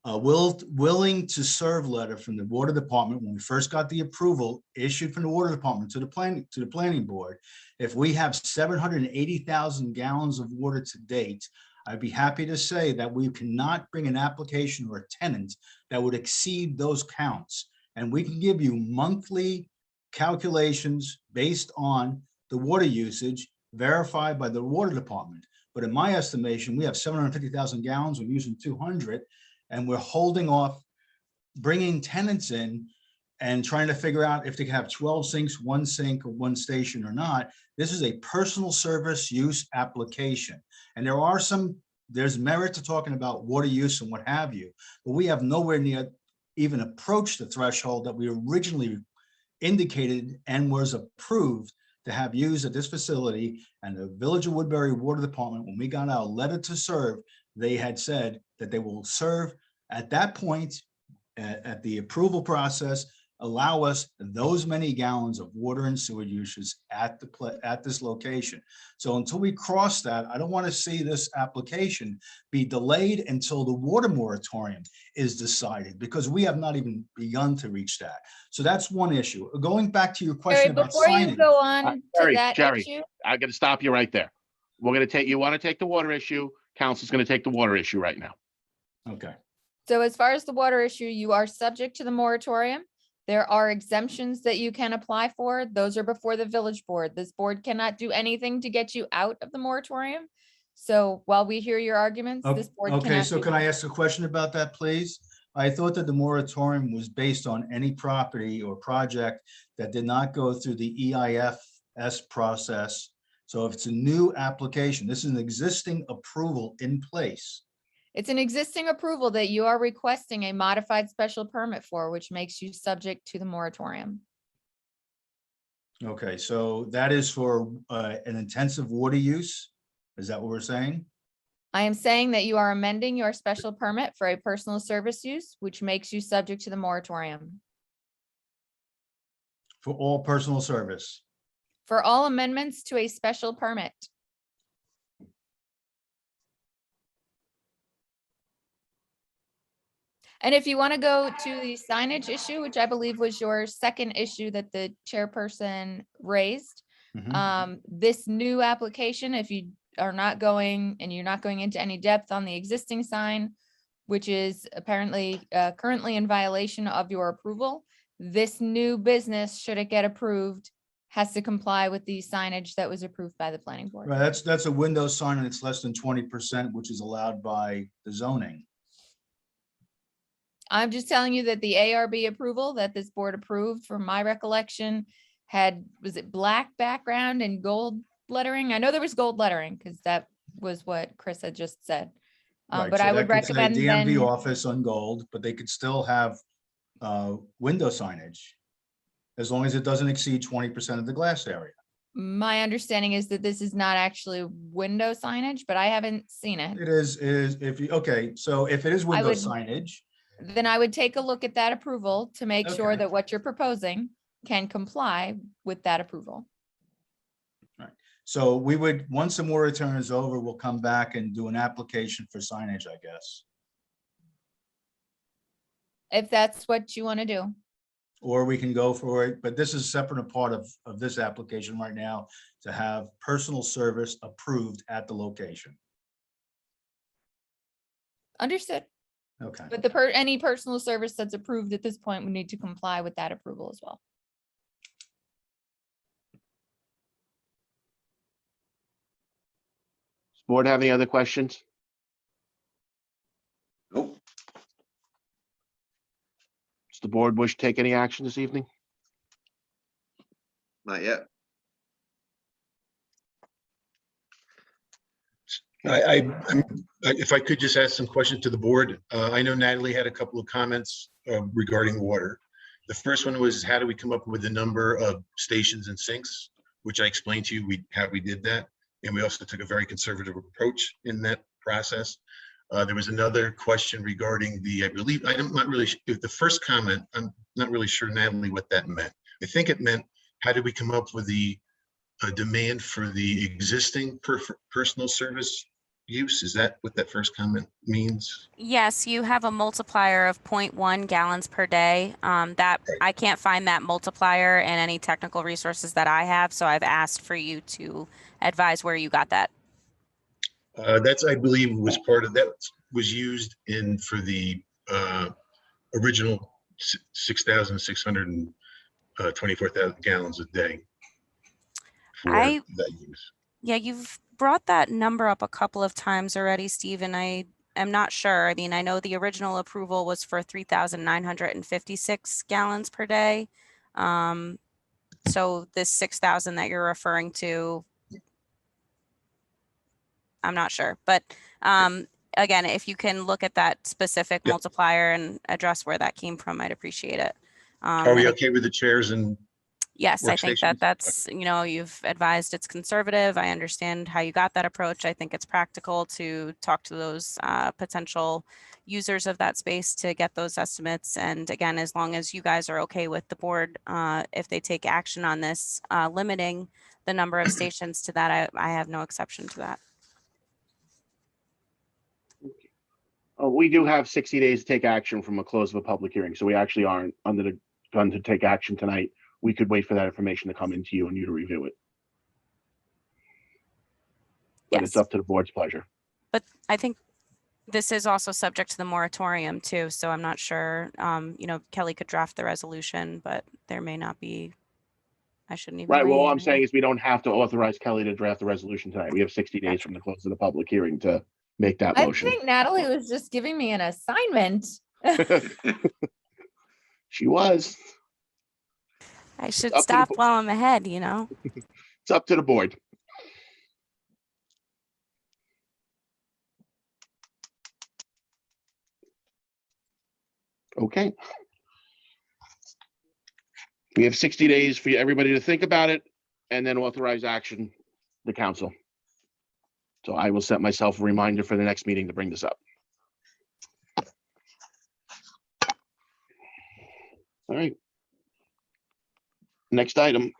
S17: willing to serve letter from the water department, when we first got the approval issued from the water department to the planning board, if we have 780,000 gallons of water to date, I'd be happy to say that we cannot bring an application or a tenant that would exceed those counts. And we can give you monthly calculations based on the water usage verified by the water department. But in my estimation, we have 750,000 gallons, we're using 200, and we're holding off bringing tenants in and trying to figure out if they can have 12 sinks, one sink or one station or not. This is a personal service use application. And there's merit to talking about water use and what have you, but we have nowhere near even approached the threshold that we originally indicated and was approved to have used at this facility. And the Village of Woodbury Water Department, when we got our letter to serve, they had said that they will serve at that point at the approval process, allow us those many gallons of water and sewer uses at this location. So until we cross that, I don't want to see this application be delayed until the water moratorium is decided, because we have not even begun to reach that. So that's one issue. Going back to your question about
S5: before you
S17: signage.
S5: go on to that
S1: Jerry,
S5: issue,
S1: I got to stop you right there. We're going to take, you want to take the water issue, council's going to take the water issue right now.
S17: Okay.
S5: so as far as the water issue, you are subject to the moratorium. There are exemptions that you can apply for. Those are before the village board. This board cannot do anything to get you out of the moratorium. So while we hear your arguments, this board cannot.
S17: Okay, so
S5: do
S17: can I
S5: that.
S17: ask a question about that, please? I thought that the moratorium was based on any property or project that did not go through the EIFS process. So if it's a new application, this is an existing approval in place.
S5: It's an existing approval that you are requesting a modified special permit for, which makes you subject to the moratorium.
S17: Okay, so that is for an intensive water use? Is that what we're saying?
S5: I am saying that you are amending your special permit for a personal service use, which makes you subject to the moratorium.
S17: For all personal service?
S5: For all amendments to a special permit. And if you want to go to the signage issue, which I believe was your second issue that the chairperson raised, this new application, if you are not going and you're not going into any depth on the existing sign, which is apparently currently in violation of your approval. This new business, should it get approved, has to comply with the signage that was approved by the planning board.
S17: Right, that's a window sign and it's less than 20%, which is allowed by the zoning.
S5: I'm just telling you that the ARB approval that this board approved, from my recollection, was it black background and gold lettering? I know there was gold lettering because that was what Chris had just said.
S17: Right,
S5: But
S17: so
S5: I
S17: that
S5: would
S17: could say
S5: recommend
S17: DMV
S5: then,
S17: office on gold, but they could still have window signage as long as it doesn't exceed 20% of the glass area.
S5: my understanding is that this is not actually window signage, but I haven't seen it.
S17: It is if you, okay, so if it is window
S5: would-
S17: signage,
S5: Then I would take a look at that approval to make sure
S17: Okay.
S5: that what you're proposing can comply with that approval.
S17: so we would, once the moratorium is over, we'll come back and do an application for signage, I guess.
S5: If that's what you want to do.
S17: Or we can go for it, but this is separate and part of this application right now, to have personal service approved at the location.
S5: Understood.
S17: Okay,
S5: But any personal service that's approved at this point would need to comply with that approval as well.
S1: Does the board have any other questions?
S4: Nope.
S1: Does the board wish to take any action this evening?
S4: Not yet.
S16: If I could just ask some questions to the board. I know Natalie had a couple of comments regarding water. The first one was, how do we come up with the number of stations and sinks? Which I explained to you, how we did that. And we also took a very conservative approach in that process. There was another question regarding I believe, I'm not really, the first comment, I'm not really sure, Natalie, what that meant. I think it meant, how did we come up with the demand for the existing personal service use? Is that what that first comment means?
S7: Yes, you have a multiplier of 0.1 gallons per day. That I can't find that multiplier in any technical resources that I have, so I've asked for you to advise where you got that.
S16: That's, I believe, was part of that, was used for the original 6,624 gallons a day. For that use.
S7: Yeah, you've brought that number up a couple of times already, Steve, and I am not sure. I mean, I know the original approval was for 3,956 gallons per day. So this 6,000 that you're referring to, I'm not sure. But again, if you can look at that specific multiplier and address where that came from, I'd appreciate it.
S16: Are we okay with the chairs and?
S7: Yes, I think
S16: workstations?
S7: that's, you've advised it's conservative. I understand how you got that approach. I think it's practical to talk to those potential users of that space to get those estimates. And again, as long as you guys are okay with the board, if they take action on this, limiting the number of stations to that, I have no exception to that.
S1: We do have 60 days to take action from a close of a public hearing, so we actually aren't under the gun to take action tonight. We could wait for that information to come into you and you to review it. But it's up to the board's pleasure.
S7: But I think this is also subject to the moratorium too, so I'm not sure, Kelly could draft the resolution, but there may not be, I shouldn't even.
S1: Right, well, all
S7: read
S1: I'm
S7: it.
S1: saying is we don't have to authorize Kelly to draft the resolution tonight. We have 60 days from the close of the public hearing to make that
S5: I
S1: motion.
S5: think Natalie was just giving me an assignment.
S1: She was.
S7: I should
S1: Up to the
S7: stop
S1: bo-
S7: while I'm ahead,
S1: It's up to the board. Okay. We have 60 days for everybody to think about it and then authorize action, the council. So I will set myself a reminder for the next meeting to bring this up. All right. Next item.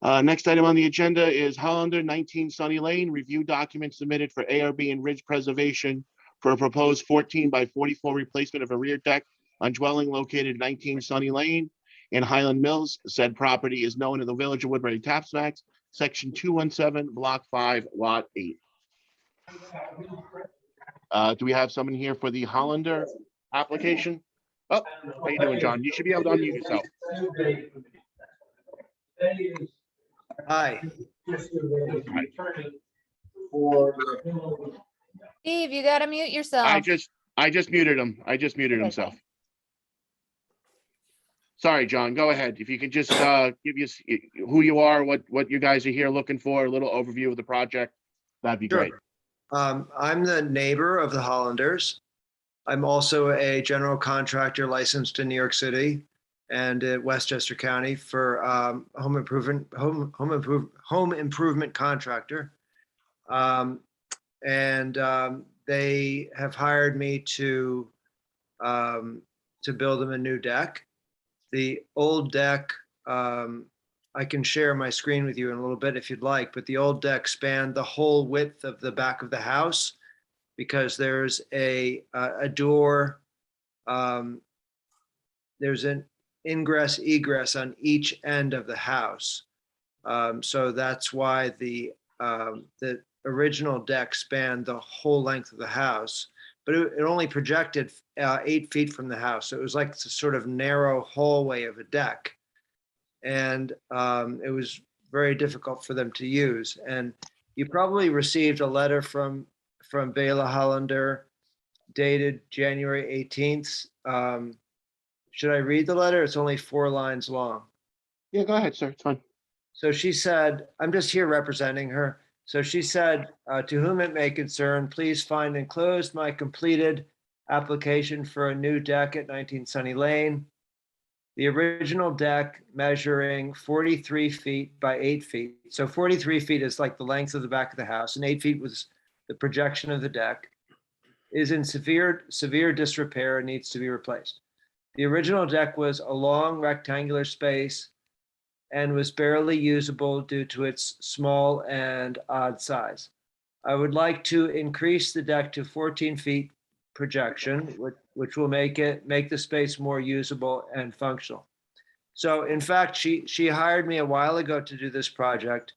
S1: Next item on the agenda is Hollander 19 Sunny Lane, review documents submitted for ARB and ridge preservation for a proposed 14 by 44 replacement of a rear deck on dwelling located 19 Sunny Lane in Highland Mills. Said property is known in the Village of Woodbury Tax Max, Section 217, Block 5, Lot 8. Do we have someone here for the Hollander application? Oh, how you doing, John? You should be able to unmute yourself.
S18: Hi.
S5: Steve, you gotta mute yourself.
S1: I just muted him. I just muted
S5: Okay,
S1: himself. Sorry, John, go ahead. If you could just give us who you are, what you guys are here looking for, a little overview of the project, that'd be great.
S18: I'm the neighbor of the Hollanders. I'm also a general contractor licensed in New York City and Westchester County for home improvement contractor. They have hired me to build them a new deck. The old deck, I can share my screen with you in a little bit if you'd like, but the old deck spanned the whole width of the back of the house because there's a door, there's an ingress egress on each end of the house. So that's why the original deck spanned the whole length of the house, but it only projected 8 feet from the house. So it was like a sort of narrow hallway of a deck. And it was very difficult for them to use. And you probably received a letter from Bela Hollander dated January 18th. Should I read the letter? It's only 4 lines long.
S1: Yeah, go ahead, sir. It's fine.
S18: So she said, I'm just here representing her. So she said, to whom it may concern, please find enclosed my completed application for a new deck at 19 Sunny Lane. The original deck measuring 43 feet by 8 feet. So 43 feet is like the length of the back of the house, and 8 feet was the projection of the deck, is in severe disrepair and needs to be replaced. The original deck was a long rectangular space and was barely usable due to its small and odd size. I would like to increase the deck to 14 feet projection, which will make the space more usable and functional. So in fact, she hired me a while ago to do this project.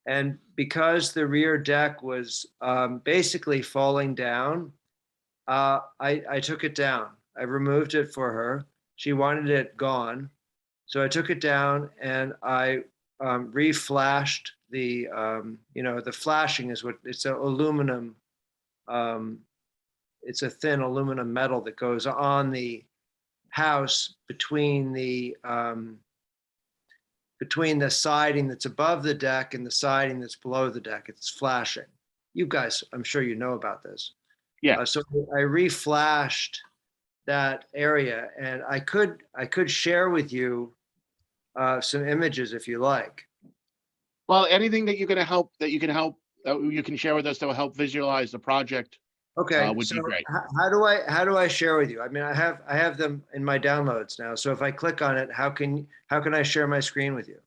S18: And because the rear deck was basically falling down, I took it down. I removed it for her. She wanted it gone. So I took it down and I reflashed the, the flashing is it's an aluminum, it's a thin aluminum metal that goes on the house between the siding that's above the deck and the siding that's below the deck. It's flashing. You guys, I'm sure you know about this.
S1: Yeah.
S18: So I reflashed that area, and I could share with you some images if you like.
S1: Well, anything that you can share with us that will help visualize the project.
S18: Okay,
S1: would
S18: so
S1: be great.
S18: how do I share with you? I mean, I have them in my downloads now. So if I click on it, how can I share my screen with you?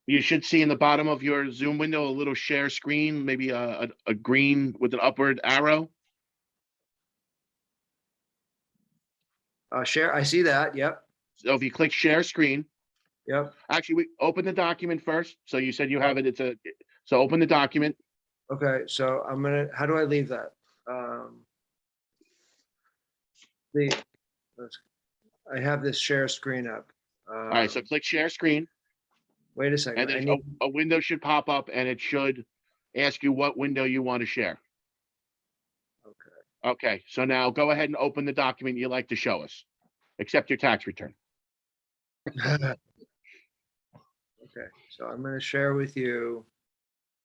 S1: You should see in the bottom of your Zoom window a little share screen, maybe a green with an upward arrow.
S18: Share. I see that. Yep.
S1: So if you click share screen.
S18: Yep.
S1: Actually, we open the document first. So you said you have it. So open the document.
S18: Okay. So how do I leave that? I have this share screen up.
S1: All right. So click share screen.
S18: Wait a second.
S1: And then a window should pop up and it should ask you what window you want to share.
S18: Okay.
S1: Okay. So now go ahead and open the document you'd like to show us, except your tax return.
S18: Okay, so I'm going to share with you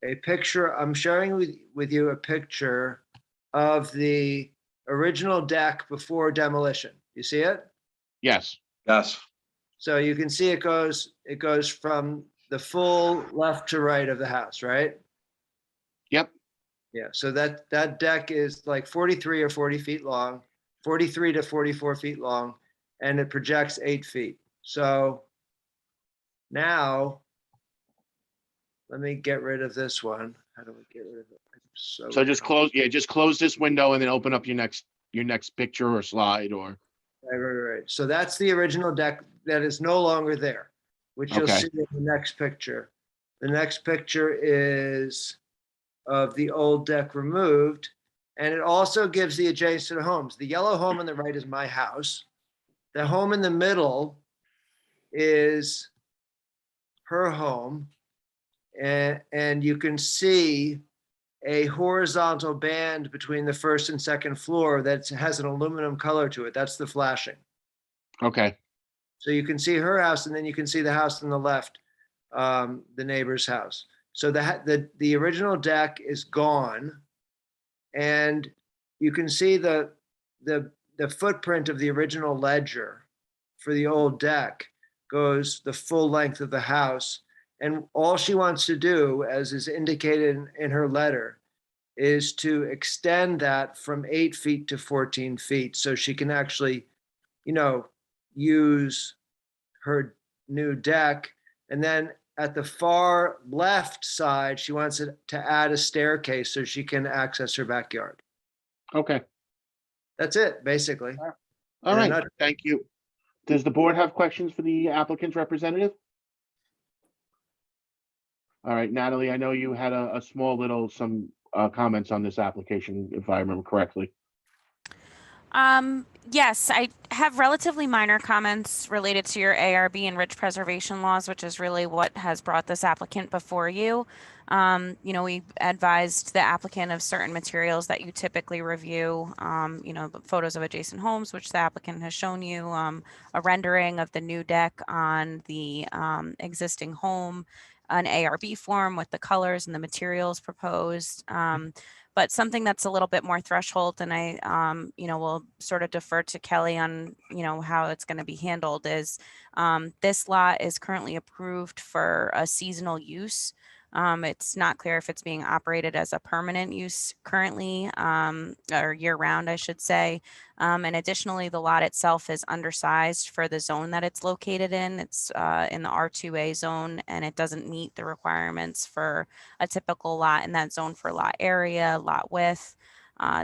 S18: a picture. I'm sharing with you a picture of the original deck before demolition. You see it?
S1: Yes.
S4: Yes.
S18: So you can see it goes from the full left to right of the house, right?
S1: Yep.
S18: Yeah, so that deck is like 43 or 40 feet long, 43 to 44 feet long, and it projects 8 feet. So now, let me get rid of this one. How do we get rid of it?
S1: So just close this window and then open up your next picture or slide or.
S18: Right. So that's the original deck that is no longer there, which you'll see in the next picture. The next picture is of the old deck removed. And it also gives the adjacent homes. The yellow home on the right is my house. The home in the middle is her home. And you can see a horizontal band between the first and second floor that has an aluminum color to it. That's the flashing.
S1: Okay,
S18: So you can see her house, and then you can see the house on the left, the neighbor's house. So the original deck is gone, and you can see the footprint of the original ledger for the old deck goes the full length of the house. And all she wants to do, as is indicated in her letter, is to extend that from 8 feet to 14 feet so she can actually, use her new deck. And then at the far left side, she wants it to add a staircase so she can access her backyard.
S1: okay.
S18: That's it, basically.
S1: All
S18: In a
S1: right,
S18: nutshell.
S1: thank you. Does the board have questions for the applicant's representative? All right, Natalie, I know you had a small little, some comments on this application, if I remember correctly.
S7: Yes, I have relatively minor comments related to your ARB and rich preservation laws, which is really what has brought this applicant before you. We advised the applicant of certain materials that you typically review, the photos of adjacent homes, which the applicant has shown you, a rendering of the new deck on the existing home, an ARB form with the colors and the materials proposed. But something that's a little bit more threshold, and I, will sort of defer to Kelly on, how it's going to be handled is this lot is currently approved for a seasonal use. It's not clear if it's being operated as a permanent use currently, or year round, I should say. And additionally, the lot itself is undersized for the zone that it's located in. It's in the R2A zone, and it doesn't meet the requirements for a typical lot in that zone for lot area, lot width.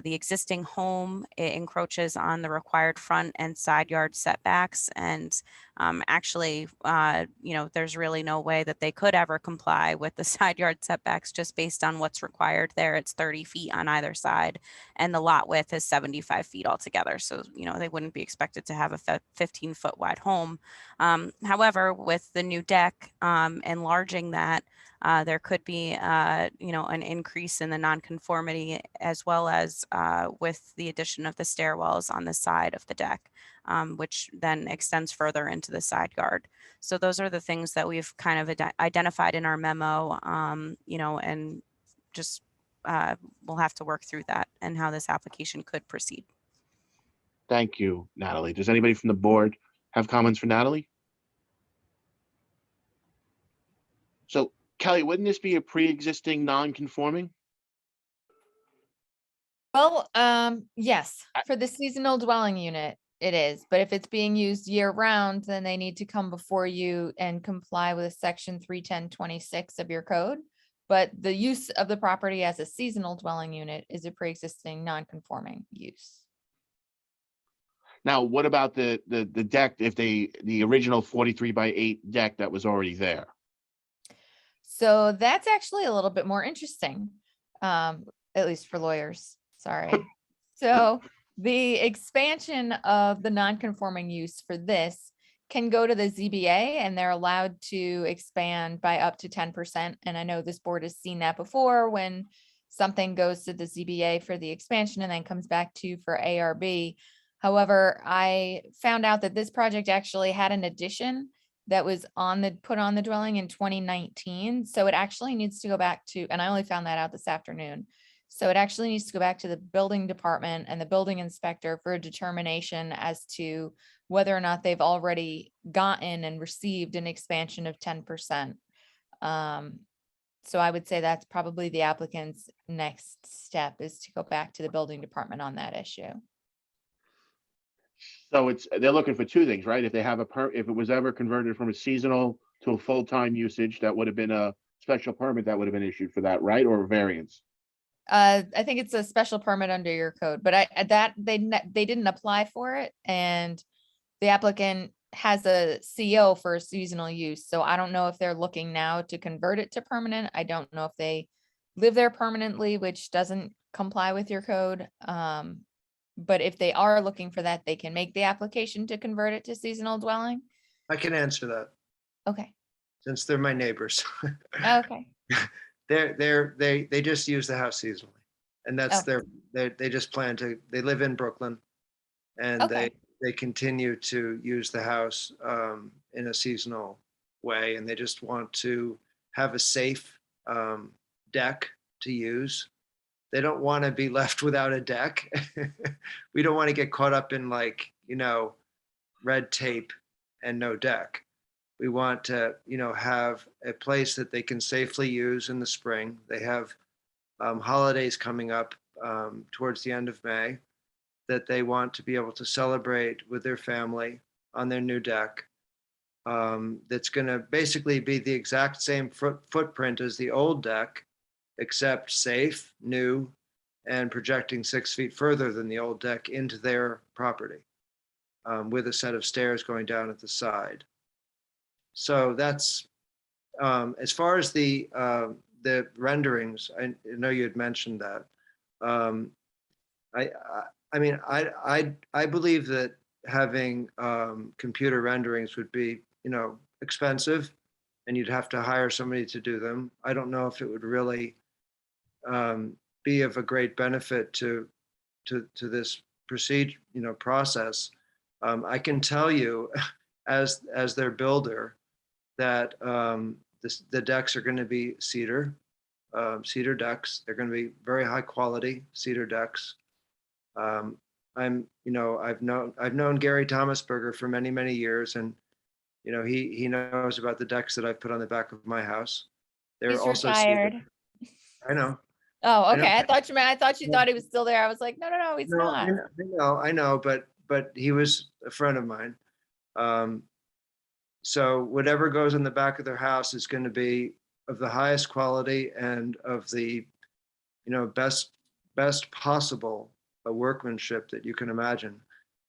S7: The existing home, it encroaches on the required front and side yard setbacks. And there's really no way that they could ever comply with the side yard setbacks just based on what's required there. It's 30 feet on either side, and the lot width is 75 feet altogether. So, they wouldn't be expected to have a 15-foot wide home. However, with the new deck, enlarging that, there could be, an increase in the nonconformity, as well as with the addition of the stairwells on the side of the deck, which then extends further into the side yard. So those are the things that we've kind of identified in our memo, and just we'll have to work through that and how this application could proceed.
S1: Thank you, Natalie. Does anybody from the board have comments for Natalie? So, Kelly, wouldn't this be a pre-existing non-conforming?
S5: Well, yes, for the seasonal dwelling unit, it is. But if it's being used year round, then they need to come before you and comply with section 31026 of your code. But the use of the property as a seasonal dwelling unit is a pre-existing non-conforming use.
S1: Now, what about the deck, if the original 43/8 deck that was already there?
S5: So that's actually a little bit more interesting, at least for lawyers. Sorry. So the expansion of the non-conforming use for this can go to the ZBA, and they're allowed to expand by up to 10%. And I know this board has seen that before when something goes to the ZBA for the expansion and then comes back to you for ARB. However, I found out that this project actually had an addition that was put on the dwelling in 2019. So it actually needs to go back to, and I only found that out this afternoon. So it actually needs to go back to the building department and the building inspector for a determination as to whether or not they've already gotten and received an expansion of 10%. So I would say that's probably the applicant's next step, is to go back to the building department on that issue.
S1: So they're looking for two things, right? If they have if it was ever converted from a seasonal to a full-time usage, that would have been a special permit that would have been issued for that, right? Or a variance?
S5: I think it's a special permit under your code, but they didn't apply for it, and the applicant has a CO for seasonal use. So I don't know if they're looking now to convert it to permanent. I don't know if they live there permanently, which doesn't comply with your code. But if they are looking for that, they can make the application to convert it to seasonal dwelling.
S18: I can answer that
S5: Okay,
S18: since they're my neighbors.
S5: okay,
S18: They just use the house seasonally. And that's
S5: Oh.
S18: they just plan to, they live in Brooklyn. And
S5: Okay.
S18: they continue to use the house in a seasonal way. And they just want to have a safe deck to use. They don't want to be left without a deck. We don't want to get caught up in like, red tape and no deck. We want to, have a place that they can safely use in the spring. They have holidays coming up towards the end of May that they want to be able to celebrate with their family on their new deck. That's going to basically be the exact same footprint as the old deck, except safe, new, and projecting 6 feet further than the old deck into their property, with a set of stairs going down at the side. So that's as far as the renderings. I know you had mentioned that. I believe that having computer renderings would be, expensive, and you'd have to hire somebody to do them. I don't know if it would really be of a great benefit to this process. I can tell you, as their builder, that the decks are going to be cedar decks. They're going to be very high quality cedar decks. I've known Gary Thomasberger for many, many years, and he knows about the decks that I've put on the back of my house. They're
S5: he's
S18: also
S5: retired.
S18: cedar. I know.
S5: Oh,
S18: I know.
S5: okay. I thought you thought he was still there. I was like, no, he's not.
S18: I know, but he was a friend of mine. So whatever goes in the back of their house is going to be of the highest quality and of the, best possible workmanship that you can imagine.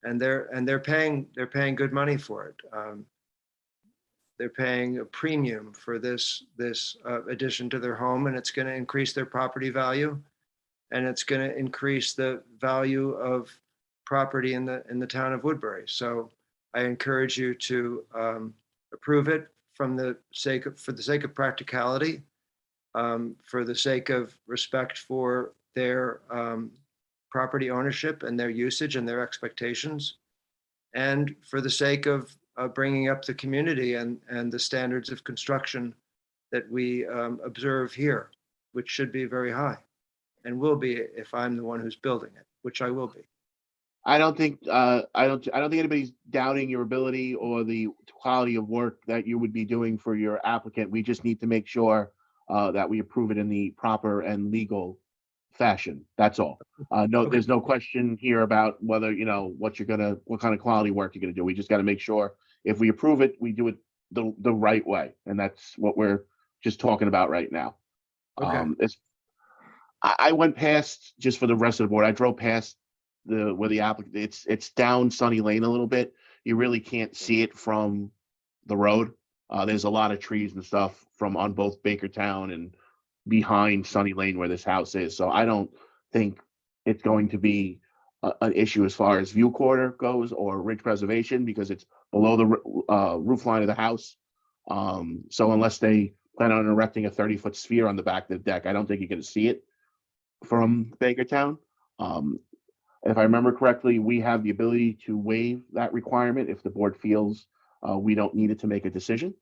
S18: And they're paying good money for it. They're paying a premium for this addition to their home, and it's going to increase their property value, and it's going to increase the value of property in the town of Woodbury. So I encourage you to approve it for the sake of practicality, for the sake of respect for their property ownership and their usage and their expectations, and for the sake of bringing up the community and the standards of construction that we observe here, which should be very high, and will be if I'm the one who's building it, which I will be.
S1: I don't think anybody's doubting your ability or the quality of work that you would be doing for your applicant. We just need to make sure that we approve it in the proper and legal fashion. That's all. There's no question here about whether, what kind of quality work you're gonna do. We just got to make sure if we approve it, we do it the right way. And that's what we're just talking about right now.
S18: Okay.
S1: I went past, just for the rest of the board, I drove past where the applicant, it's down Sunny Lane a little bit. You really can't see it from the road. There's a lot of trees and stuff on both Bakertown and behind Sunny Lane where this house is. So I don't think it's going to be an issue as far as view quarter goes or ridge preservation, because it's below the roof line of the house. So unless they plan on erecting a 30-foot sphere on the back of the deck, I don't think you're going to see it from Bakertown. If I remember correctly, we have the ability to waive that requirement if the board feels we don't need it to make a decision.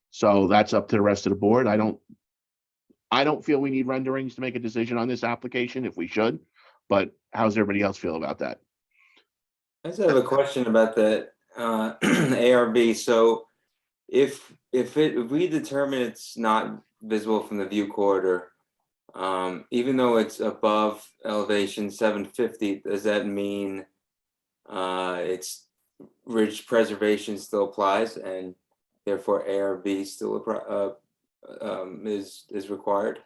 S1: So that's up to the rest of the board. I don't feel we need renderings to make a decision on this application if we should, but how's everybody else feel about that?
S12: I just have a question about the ARB. So if we determine it's not visible from the view corridor, even though it's above elevation 750, does that mean it's ridge preservation still applies and therefore ARB still is required?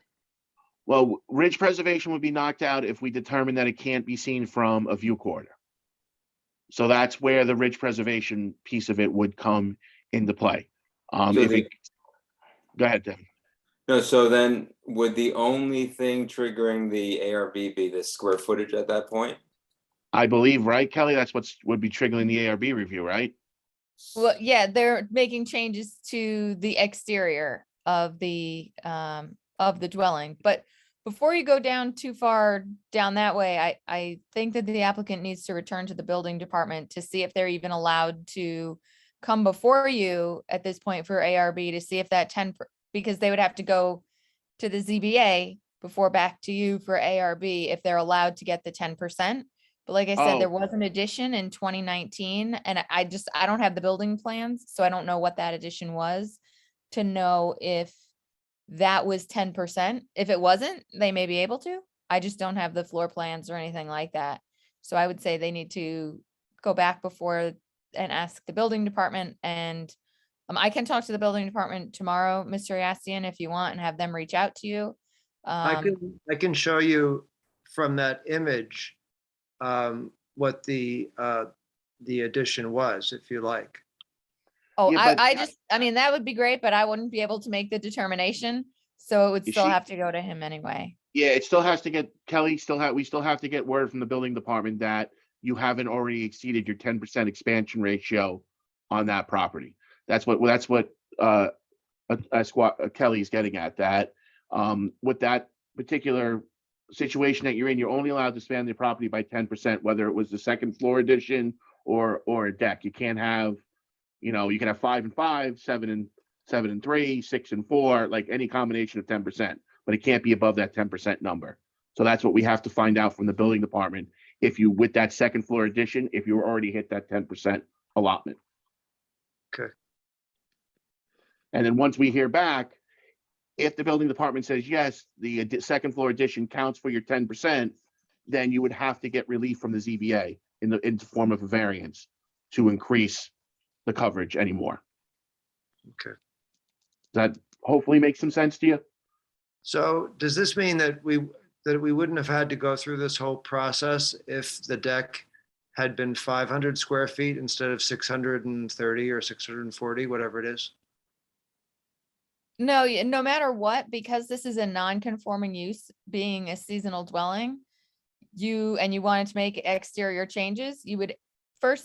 S1: Well, ridge preservation would be knocked out if we determine that it can't be seen from a view corridor. So that's where the ridge preservation piece of it would come into play. Go ahead, Devin.
S12: No, so then would the only thing triggering the ARB be the square footage at that point?
S1: I believe, right, Kelly? That's would be triggering the ARB review, right?
S5: Well, yeah, they're making changes to the exterior of the dwelling, but before you go down too far down that way, I think that the applicant needs to return to the building department to see if they're even allowed to come before you at this point for ARB to see if that because they would have to go to the ZBA before back to you for ARB if they're allowed to get the 10%. But like I said, there was an addition in 2019 and I don't have the building plans, so I don't know what that addition was to know if that was 10%. If it wasn't, they may be able to. I just don't have the floor plans or anything like that. So I would say they need to go back before and ask the building department. And I can talk to the building department tomorrow, Mr. Yastian, if you want, and have them reach out to you.
S18: I can show you from that image what the addition was, if you like.
S5: Oh,
S1: Yeah,
S5: I mean, that would be great, but I wouldn't be able to make the determination. So it would still have to go to him anyway.
S1: Yeah, it still has to get, Kelly, we still have to get word from the building department that you haven't already exceeded your 10% expansion ratio on that property. That's what Kelly's getting at, that with that particular situation that you're in, you're only allowed to expand the property by 10%, whether it was the second floor addition or a deck. You can't have, you can have 5 and 5, 7 and 3, 6 and 4, like any combination of 10%, but it can't be above that 10% number. So that's what we have to find out from the building department. If you, with that second floor addition, if you already hit that 10% allotment.
S18: Okay.
S1: And then once we hear back, if the building department says, yes, the second floor addition counts for your 10%, then you would have to get relief from the ZBA in the form of a variance to increase the coverage anymore.
S18: Okay.
S1: That hopefully makes some sense to you?
S18: So does this mean that we wouldn't have had to go through this whole process if the deck had been 500 square feet instead of 630 or 640, whatever it is?
S5: No, no matter what, because this is a non-conforming use, being a seasonal dwelling, you wanted to make exterior changes, you would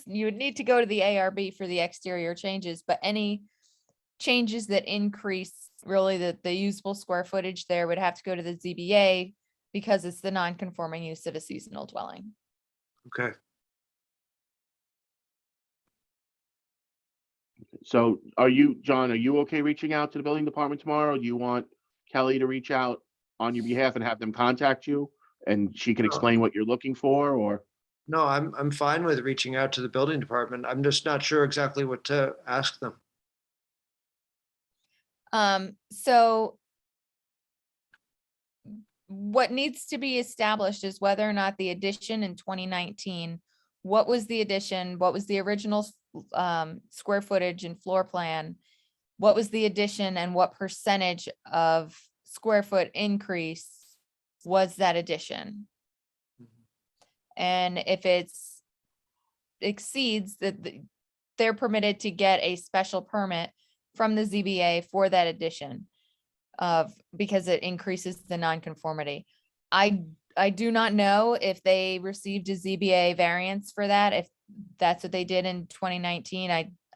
S5: need to go to the ARB for the exterior changes, but any changes that increase really the usable square footage there would have to go to the ZBA because it's the non-conforming use of a seasonal dwelling.
S18: Okay.
S1: So John, are you okay reaching out to the building department tomorrow? Do you want Kelly to reach out on your behalf and have them contact you and she can explain what you're looking for, or?
S18: No, I'm fine with reaching out to the building department. I'm just not sure exactly what to ask them.
S5: So what needs to be established is whether or not the addition in 2019, what was the addition? What was the original square footage and floor plan? What was the addition and what percentage of square foot increase was that addition? And if it's exceeds that, they're permitted to get a special permit from the ZBA for that addition because it increases the nonconformity. I do not know if they received a ZBA variance for that, if that's what they did in 2019.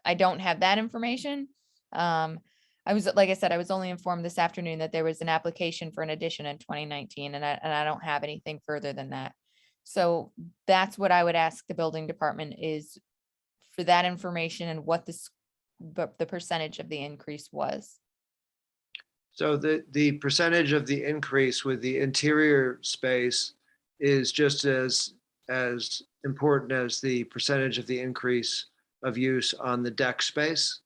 S5: I don't have that information. Like I said, I was only informed this afternoon that there was an application for an addition in 2019 and I don't have anything further than that. So that's what I would ask the building department, is for that information and what the percentage of the increase was.
S18: So the percentage of the increase with the interior space is just as important as the percentage of the increase of use on the deck space?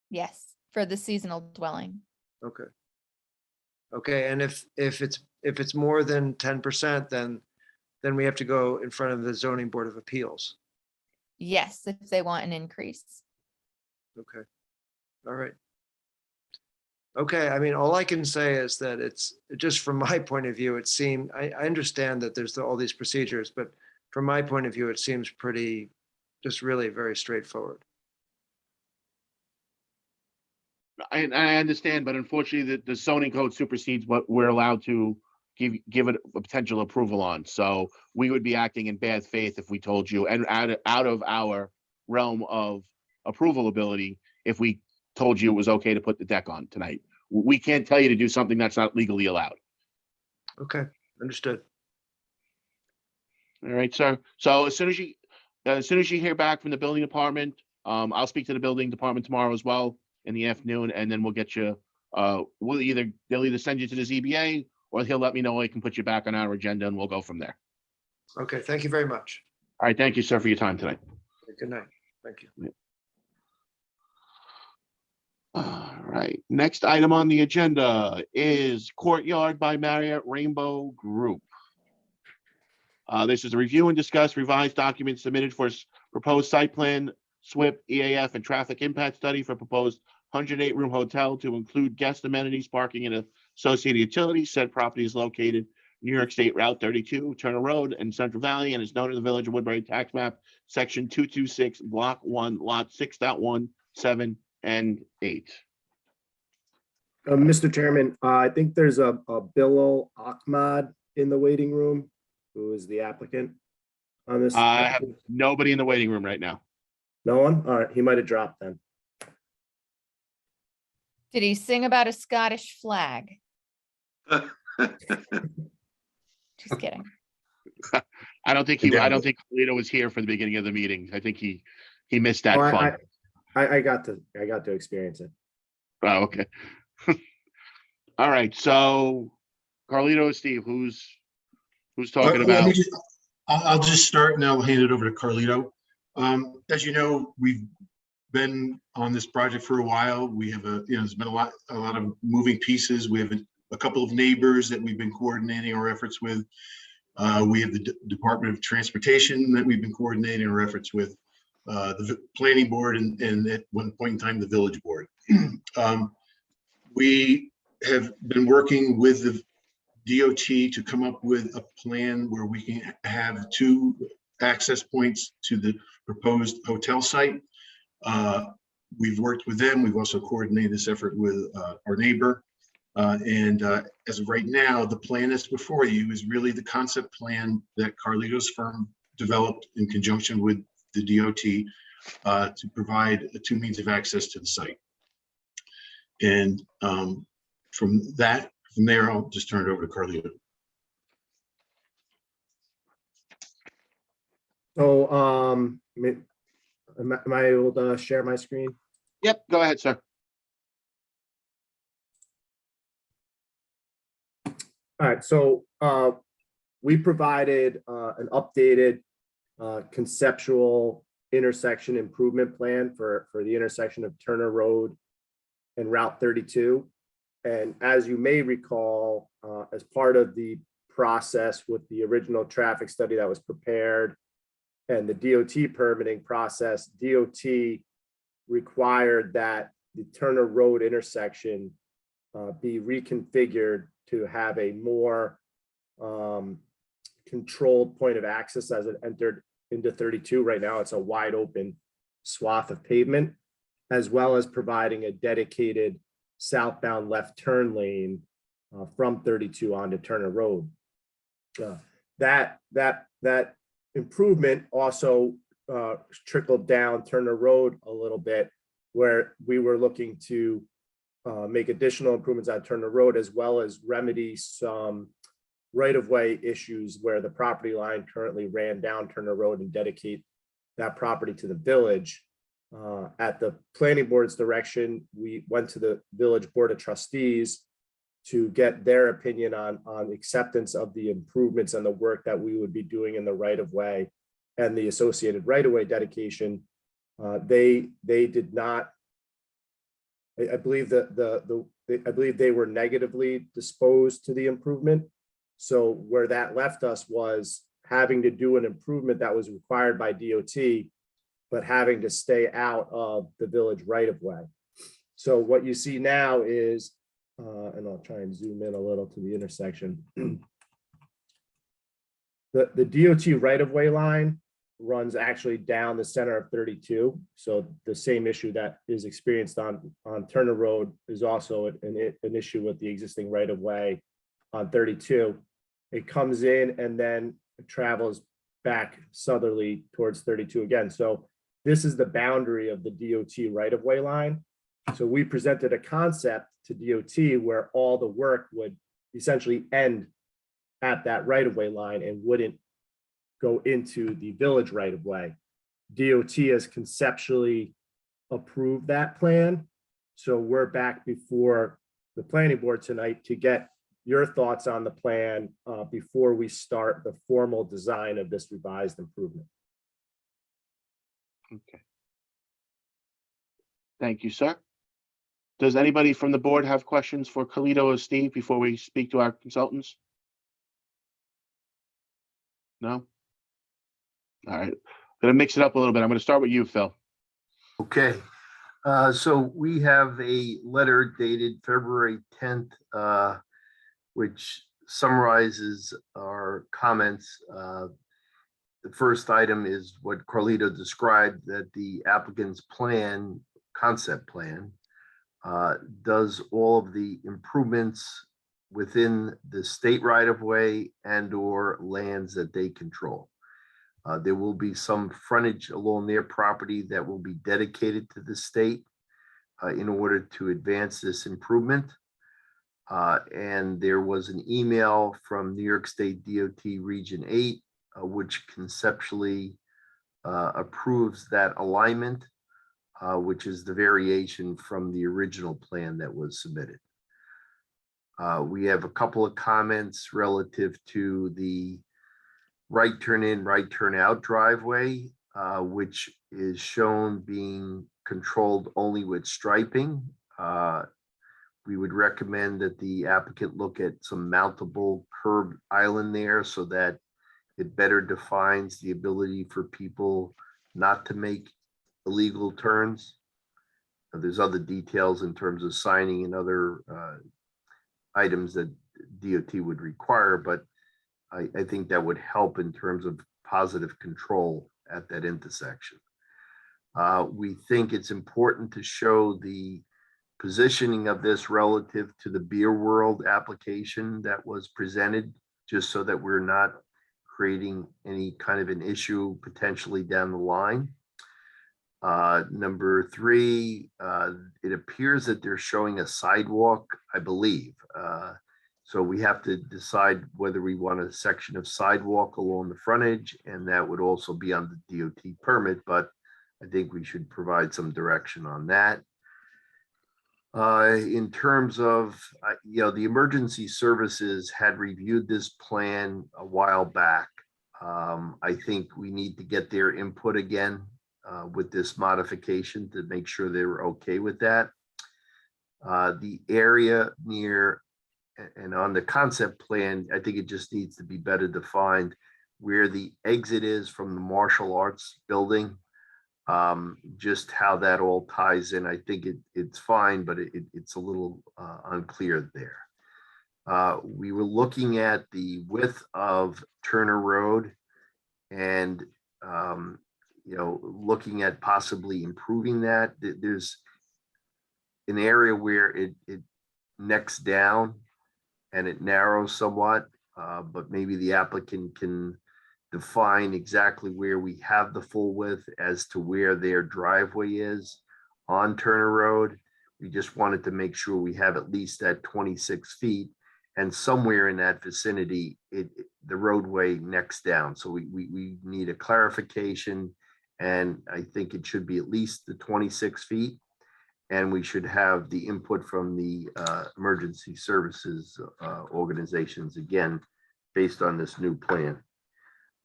S5: Yes, for the seasonal dwelling.
S18: Okay. Okay, and if it's more than 10%, then we have to go in front of the zoning board of appeals.
S5: Yes, if they want an increase.
S18: Okay. All right. Okay, I mean, all I can say is that it's just from my point of view, it seemed, I understand that there's all these procedures, but from my point of view, it seems pretty, just really very straightforward.
S1: I understand, but unfortunately, the zoning code supersedes what we're allowed to give it a potential approval on. So we would be acting in bad faith if we told you, and out of our realm of approval ability, if we told you it was okay to put the deck on tonight. We can't tell you to do something that's not legally allowed.
S18: Okay, understood.
S1: All right, sir. So as soon as you hear back from the building department, I'll speak to the building department tomorrow as well in the afternoon, and then we'll get you, they'll either send you to the ZBA or he'll let me know I can put you back on our agenda and we'll go from there.
S18: Okay, thank you very much.
S1: All right, thank you, sir, for your time tonight.
S18: Good night. Thank you.
S1: All right, next item on the agenda is Courtyard by Marriott Rainbow Group. This is a review and discuss revised documents submitted for proposed site plan, SWIP, EAF, and traffic impact study for proposed 108-room hotel to include guest amenities, parking, and associated utilities. Said property is located New York State Route 32, Turner Road in Central Valley, and is known in the Village of Woodbury Tax Map, Section 226, Block 1, Lot 6.1, 7, and 8.
S19: Mr. Chairman, I think there's a Bilal Ahmad in the waiting room, who is the applicant on this.
S1: I have nobody in the waiting room right now.
S19: No one? All right, he might have dropped then.
S5: Did he sing about a Scottish flag? Just kidding.
S1: I don't think Carlito was here for the beginning of the meeting. I think he missed that
S19: Oh,
S1: fun.
S19: I got to experience it.
S1: Oh, okay. All right, so Carlito, Steve, who's talking about?
S16: I'll just start and I'll hand it over to Carlito. As you know, we've been on this project for a while. We have there's been a lot of moving pieces. We have a couple of neighbors that we've been coordinating our efforts with. We have the Department of Transportation that we've been coordinating our efforts with, the planning board, and at one point in time, the village board. We have been working with the DOT to come up with a plan where we can have 2 access points to the proposed hotel site. We've worked with them. We've also coordinated this effort with our neighbor. As of right now, the plan that's before you is really the concept plan that Carlito's firm developed in conjunction with the DOT to provide 2 means of access to the site. And from there, I'll just turn it over to Carlito.
S19: So, am I able to share my screen?
S1: Yep, go ahead, sir.
S19: All right, so we provided an updated conceptual intersection improvement plan for the intersection of Turner Road and Route 32. And as you may recall, as part of the process with the original traffic study that was prepared and the DOT permitting process, DOT required that the Turner Road intersection be reconfigured to have a more controlled point of access as it entered into 32. Right now, it's a wide open swath of pavement, as well as providing a dedicated southbound left turn lane from 32 onto Turner Road. That improvement also trickled down Turner Road a little bit, where we were looking to make additional improvements on Turner Road, as well as remedy some right-of-way issues where the property line currently ran down Turner Road and dedicate that property to the village. At the planning board's direction, we went to the village board of trustees to get their opinion on acceptance of the improvements and the work that we would be doing in the right-of-way and the associated right-of-way dedication. They did not. I believe I believe they were negatively disposed to the improvement. So where that left us was having to do an improvement that was required by DOT, but having to stay out of the village right-of-way. So what you see now is, and I'll try and zoom in a little to the intersection. The DOT right-of-way line runs actually down the center of 32. So the same issue that is experienced on Turner Road is also an issue with the existing right of way on 32. It comes in and then it travels back southerly towards 32 again. So this is the boundary of the DOT right of way line. So we presented a concept to DOT where all the work would essentially end at that right of way line and wouldn't go into the village right of way. DOT has conceptually approved that plan. So we're back before the planning board tonight to get your thoughts on the plan before we start the formal design of this revised improvement.
S1: Okay. Thank you, sir. Does anybody from the board have questions for Carlito or Steve before we speak to our consultants? No? All right, gonna mix it up a little bit. I'm gonna start with you, Phil.
S8: Okay, so we have a letter dated February 10th, which summarizes our comments. The first item is what Carlito described, that the applicant's plan, concept plan, does all of the improvements within the state right-of-way and or lands that they control. There will be some frontage along their property that will be dedicated to the state in order to advance this improvement. And there was an email from New York State DOT Region 8, which conceptually approves that alignment, which is the variation from the original plan that was submitted. We have a couple of comments relative to the right turn in, right turn out driveway, which is shown being controlled only with striping. We would recommend that the applicant look at some mountable curb island there so that it better defines the ability for people not to make illegal turns. There's other details in terms of signing and other items that DOT would require, but I think that would help in terms of positive control at that intersection. We think it's important to show the positioning of this relative to the Beer World application that was presented, just so that we're not creating any kind of an issue potentially down the line. Number 3, it appears that they're showing a sidewalk, I believe. So we have to decide whether we want a section of sidewalk along the frontage, and that would also be on the DOT permit, but I think we should provide some direction on that. In terms of, the emergency services had reviewed this plan a while back. I think we need to get their input again with this modification to make sure they were okay with that. The area near and on the concept plan, I think it just needs to be better defined where the exit is from the martial arts building. Just how that all ties in. I think it's fine, but it's a little unclear there. We were looking at the width of Turner Road and, looking at possibly improving that. There's an area where it necks down and it narrows somewhat, but maybe the applicant can define exactly where we have the full width as to where their driveway is on Turner Road. We just wanted to make sure we have at least that 26 feet, and somewhere in that vicinity, the roadway necks down. So we need a clarification, and I think it should be at least the 26 feet. And we should have the input from the emergency services organizations again, based on this new plan.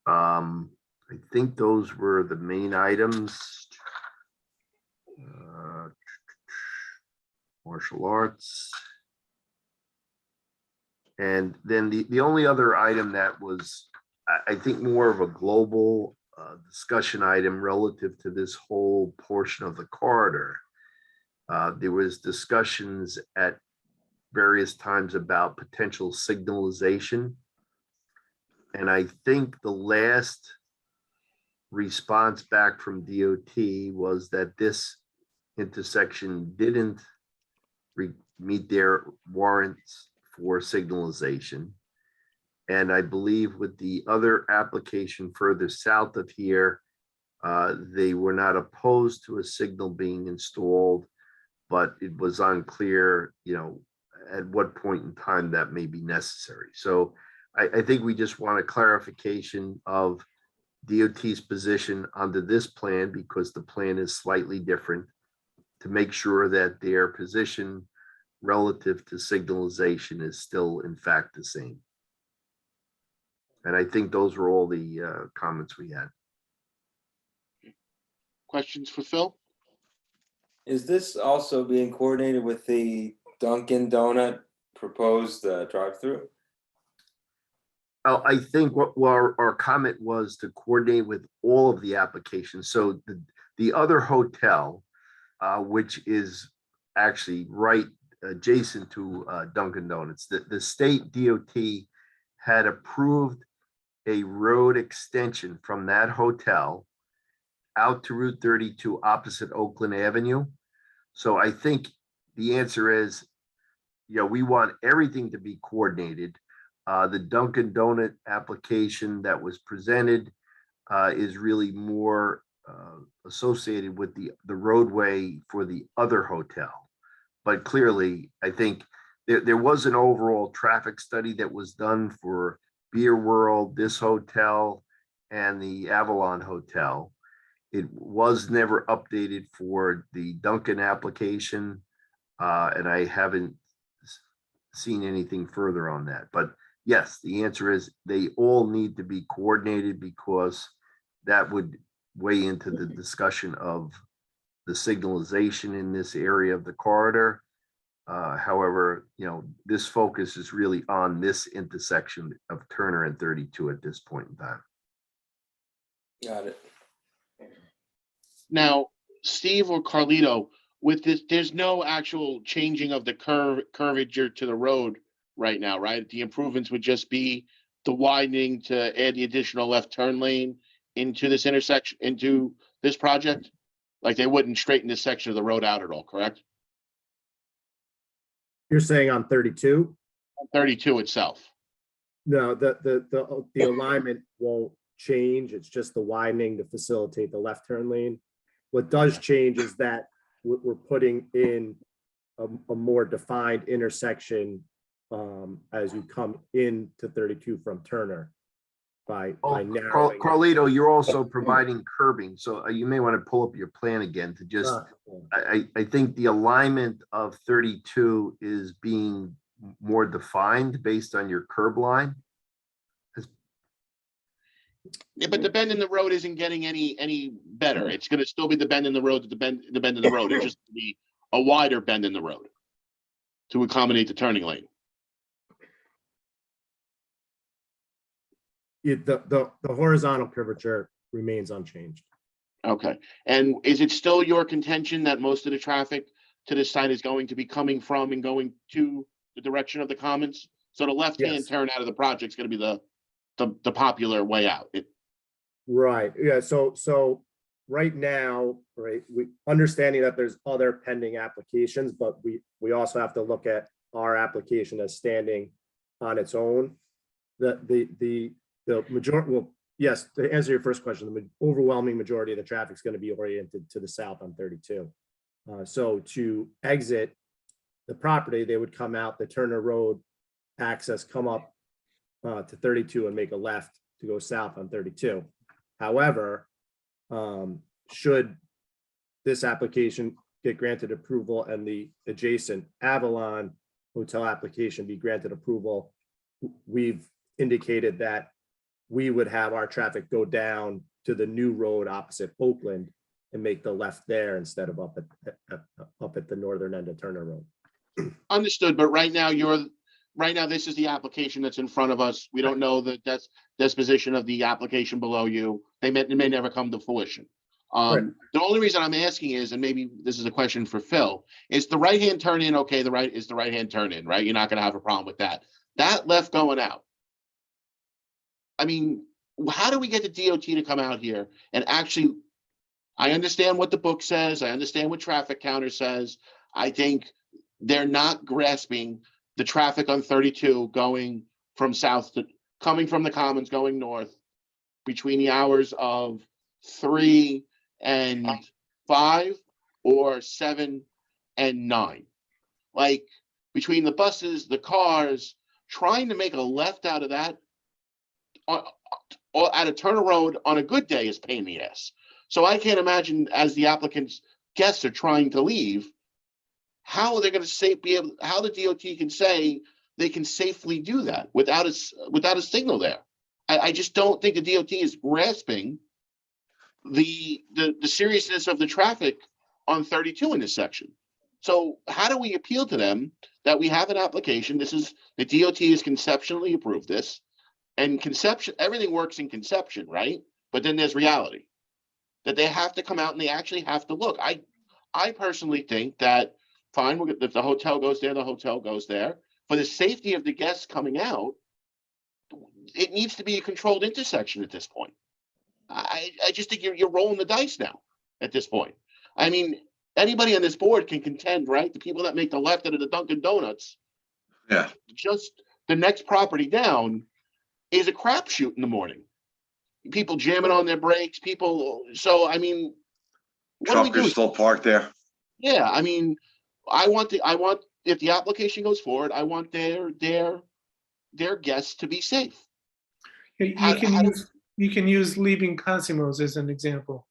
S8: I think those were the main items. Martial arts. And then the only other item that was, I think, more of a global discussion item relative to this whole portion of the corridor. There was discussions at various times about potential signalization. And I think the last response back from DOT was that this intersection didn't meet their warrants for signalization. And I believe with the other application further south of here, they were not opposed to a signal being installed, but it was unclear, at what point in time that may be necessary. So I think we just want a clarification of DOT's position under this plan, because the plan is slightly different, to make sure that their position relative to signalization is still in fact the same. And I think those were all the comments we had.
S1: Questions for Phil?
S12: Is this also being coordinated with the Dunkin' Donut proposed drive-through?
S8: Well, I think what our comment was to coordinate with all of the applications. So the other hotel, which is actually right adjacent to Dunkin' Donuts, the state DOT had approved a road extension from that hotel out to Route 32 opposite Oakland Avenue. So I think the answer is, we want everything to be coordinated. The Dunkin' Donut application that was presented is really more associated with the roadway for the other hotel. But clearly, I think there was an overall traffic study that was done for Beer World, this hotel, and the Avalon Hotel. It was never updated for the Dunkin' application, and I haven't seen anything further on that. But yes, the answer is they all need to be coordinated, because that would weigh into the discussion of the signalization in this area of the corridor. However, this focus is really on this intersection of Turner and 32 at this point in time.
S12: Got it.
S1: Now, Steve or Carlito, with this, there's no actual changing of the curvature to the road right now, right? The improvements would just be the widening to add the additional left turn lane into this intersection, into this project? Like they wouldn't straighten this section of the road out at all, correct?
S19: You're saying on 32?
S1: 32 itself.
S19: No, the alignment won't change. It's just the widening to facilitate the left turn lane. What does change is that we're putting in a more defined intersection as you come into 32 from Turner by narrowing.
S8: Carlito, you're also providing curbing, so you may want to pull up your plan again to just, I think the alignment of 32 is being more defined based on your curb line.
S1: Yeah, but the bend in the road isn't getting any better. It's going to still be the bend in the road, the bend in the road. It's just going to be a wider bend in the road to accommodate the turning lane.
S19: The horizontal curvature remains unchanged.
S1: Okay. And is it still your contention that most of the traffic to this side is going to be coming from and going to the direction of the Commons? So the left-hand turn out of the project is going to be the popular way out.
S19: Right. Yeah. So right now, right, we understanding that there's other pending applications, but we also have to look at our application as standing on its own. The majority, well, yes, to answer your first question, the overwhelming majority of the traffic is going to be oriented to the south on 32. So to exit the property, they would come out the Turner Road access, come up to 32 and make a left to go south on 32. However, should this application get granted approval and the adjacent Avalon Hotel application be granted approval, we've indicated that we would have our traffic go down to the new road opposite Oakland and make the left there instead of up at the northern end of Turner Road.
S1: Understood, but right now this is the application that's in front of us. We don't know the disposition of the application below you. It may never come to fruition.
S19: Right.
S1: The only reason I'm asking is, and maybe this is a question for Phil, is the right-hand turn in okay? The right-hand turn in, right? You're not going to have a problem with that. That left going out. I mean, how do we get the DOT to come out here and actually, I understand what the book says. I understand what traffic counter says. I think they're not grasping the traffic on 32 going from south to, coming from the Commons going north between the hours of 3 and 5 or 7 and 9. Like between the buses, the cars, trying to make a left out of that or at a turn road on a good day is pain in the ass. So I can't imagine as the applicant's guests are trying to leave, how are they going to be able, how the DOT can say they can safely do that without a signal there. I just don't think the DOT is grasping the seriousness of the traffic on 32 in this section. So how do we appeal to them that we have an application? This is, the DOT has conceptually approved this, and conception, everything works in conception, right? But then there's reality that they have to come out and they actually have to look. I personally think that fine, if the hotel goes there, the hotel goes there. For the safety of the guests coming out, it needs to be a controlled intersection at this point. I just think you're rolling the dice now at this point. I mean, anybody on this board can contend, right? The people that make the left out of the Dunkin' Donuts,
S4: Yeah.
S1: just the next property down is a crapshoot in the morning. People jamming on their brakes, people. So, I mean, what do we do?
S4: Truckers still parked there.
S1: Yeah, I mean, I want if the application goes forward, I want their guests to be safe.
S13: You can use leaving Cosimo's as an example.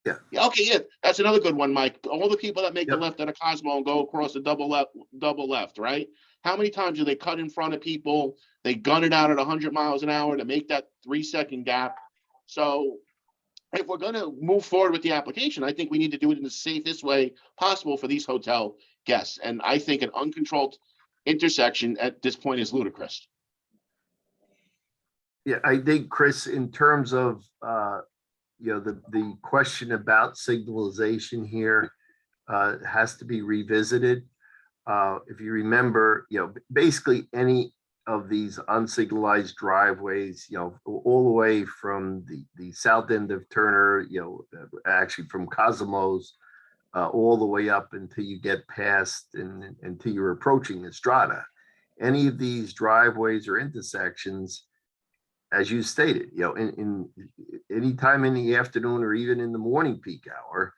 S1: Yeah, okay, yeah, that's another good one, Mike. All the people that make the left out of Cosmo and go across the double left, right? How many times do they cut in front of people? They gun it out at 100 miles an hour to make that 3-second gap. So if we're going to move forward with the application, I think we need to do it in the safest way possible for these hotel guests. And I think an uncontrolled intersection at this point is ludicrous.
S8: Yeah, I think, Chris, in terms of, the question about signalization here has to be revisited. If you remember, basically any of these unsignalized driveways, all the way from the south end of Turner, actually from Cosimo's, all the way up until you get past and until you're approaching Estrada. Any of these driveways or intersections, as you stated, in any time in the afternoon or even in the morning peak hour,